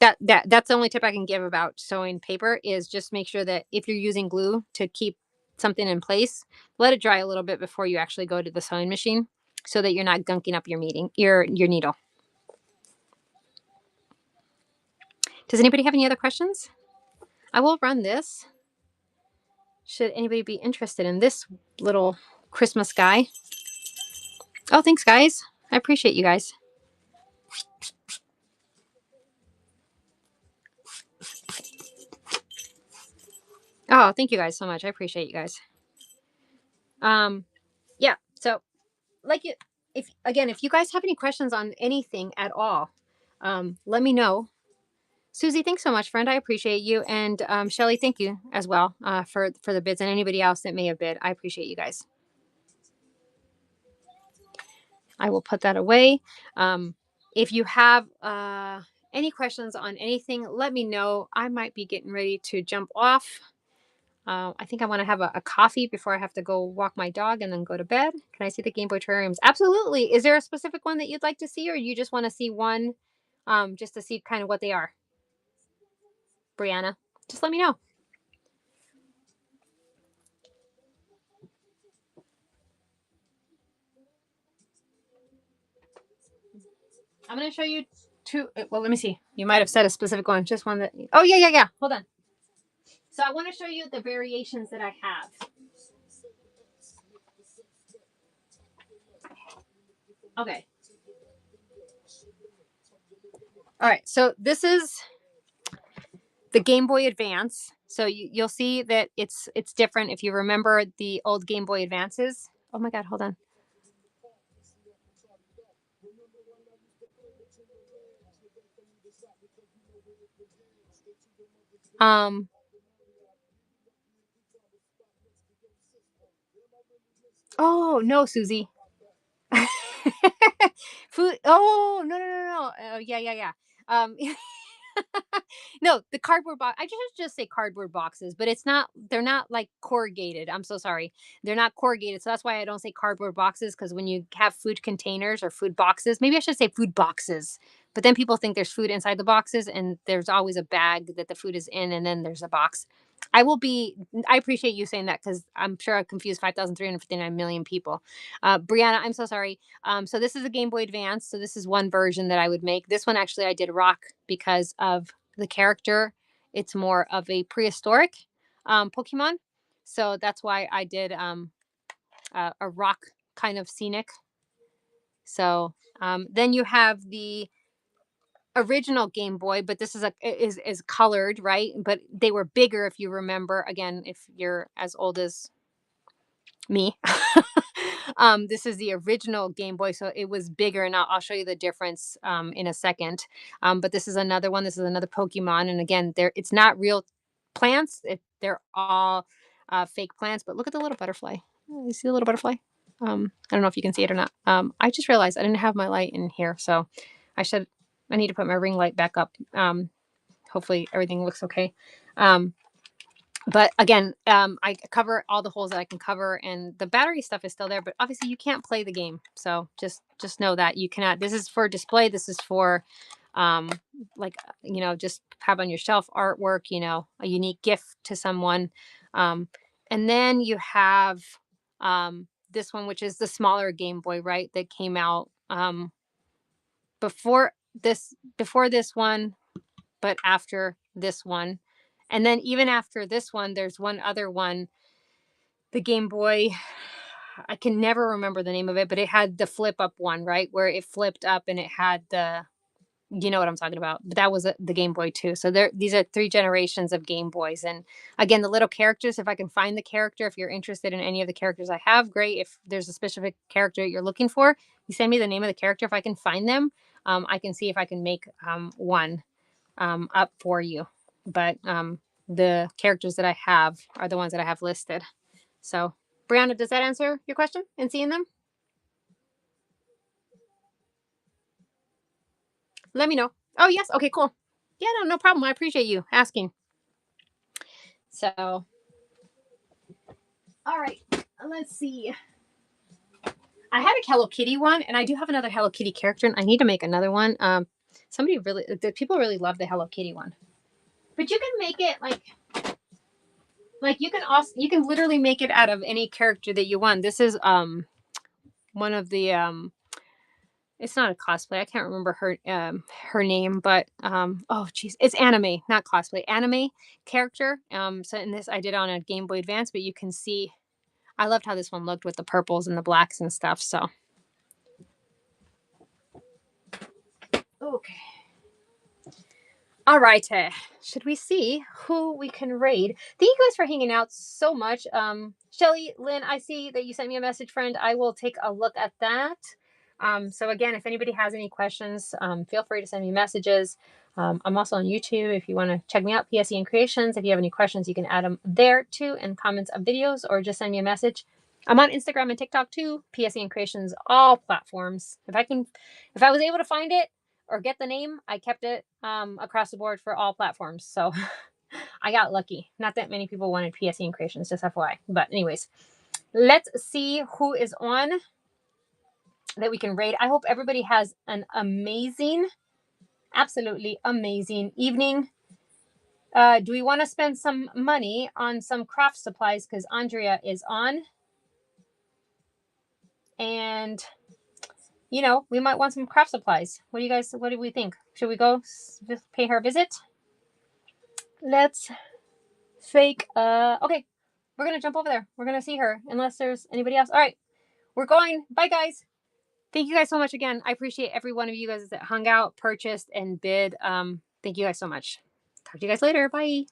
that's the only tip I can give about sewing paper, is just make sure that if you're using glue to keep something in place, let it dry a little bit before you actually go to the sewing machine, so that you're not gunking up your needle. Does anybody have any other questions? I will run this. Should anybody be interested in this little Christmas guy? Oh, thanks, guys. I appreciate you guys. Oh, thank you guys so much. I appreciate you guys. Yeah. So, like, if you guys have any questions on anything at all, let me know. Susie, thanks so much, friend. I appreciate you, and Shelly, thank you as well for the bids, and anybody else that may have bid. I appreciate you guys. I will put that away. If you have any questions on anything, let me know. I might be getting ready to jump off. I think I want to have a coffee before I have to go walk my dog and then go to bed. Can I see the Game Boy terrariums? Absolutely. Is there a specific one that you'd like to see, or you just want to see one, just to see kind of what they are? Brianna, just let me know. I'm going to show you two. Well, let me see. You might have said a specific one. Just one that. Oh, yeah, yeah, yeah. Hold on. So I want to show you the variations that I have. Okay. All right. So this is the Game Boy Advance. So you'll see that it's different if you remember the old Game Boy Advances. Oh my God, hold on. Um. Oh no, Susie. Food. Oh no no no no. Oh yeah yeah yeah. Um. No, the cardboard box. I just say cardboard boxes, but it's not. They're not like corrugated. I'm so sorry. They're not corrugated, so that's why I don't say cardboard boxes. Because when you have food containers or food boxes, maybe I should say food boxes. But then people think there's food inside the boxes, and there's always a bag that the food is in, and then there's a box. I will be. I appreciate you saying that, because I'm sure I confused 5,359 million people. Brianna, I'm so sorry. So this is a Game Boy Advance. So this is one version that I would make. This one actually I did rock because of the character. It's more of a prehistoric Pokemon. So that's why I did a rock kind of scenic. So then you have the original Game Boy, but this is colored, right? But they were bigger, if you remember. Again, if you're as old as me. This is the original Game Boy, so it was bigger, and I'll show you the difference in a second. But this is another one. This is another Pokemon, and again, it's not real plants. They're all fake plants. But look at the little butterfly. Oh, you see the little butterfly? I don't know if you can see it or not. I just realized I didn't have my light in here, so I should. I need to put my ring light back up. Hopefully everything looks okay. But again, I cover all the holes that I can cover, and the battery stuff is still there. But obviously, you can't play the game, so just know that you cannot. This is for display. This is for, like just have on your shelf artwork. A unique gift to someone. And then you have this one, which is the smaller Game Boy, right? That came out before this one, but after this one. And then even after this one, there's one other one. the Game Boy. I can never remember the name of it, but it had the flip up one, right? Where it flipped up and it had the, you know what I'm talking about. But that was the Game Boy too. So these are three generations of Game Boys. And again, the little characters, if I can find the character, if you're interested in any of the characters I have, great. If there's a specific character you're looking for, you send me the name of the character. If I can find them, I can see if I can make one up for you. But the characters that I have are the ones that I have listed. So, Brianna, does that answer your question in seeing them? Let me know. Oh, yes. Okay, cool. Yeah, no problem. I appreciate you asking. So, all right. Let's see. I had a Hello Kitty one, and I do have another Hello Kitty character, and I need to make another one. The people really love the Hello Kitty one. But you can make it like you can literally make it out of any character that you want. This is one of the it's not a cosplay. I can't remember her name, but oh geez, it's anime, not cosplay. Anime character. So in this I did on a Game Boy Advance, but you can see I loved how this one looked with the purples and the blacks and stuff. So okay. All right. Should we see who we can raid? Thank you guys for hanging out so much. Shelly, Lynn, I see that you sent me a message, friend. I will take a look at that. So again, if anybody has any questions, feel free to send me messages. I'm also on YouTube if you want to check me out, PSEN Creations. If you have any questions, you can add them there too in comments of videos or just send me a message. I'm on Instagram and TikTok too, PSEN Creations, all platforms. If I was able to find it, or get the name, I kept it across the board for all platforms. So I got lucky. Not that many people wanted PSE creations, just FYI. But anyways, let's see who is on that we can raid. I hope everybody has an amazing, absolutely amazing evening. Do we want to spend some money on some craft supplies? Because Andrea is on. And we might want some craft supplies. What do we think? Should we go pay her a visit? Let's fake. Okay, we're gonna jump over there. We're gonna see her unless there's anybody else. All right, we're going. Bye, guys. Thank you guys so much again. I appreciate every one of you guys that hung out, purchased, and bid. Thank you guys so much. Talk to you guys later. Bye.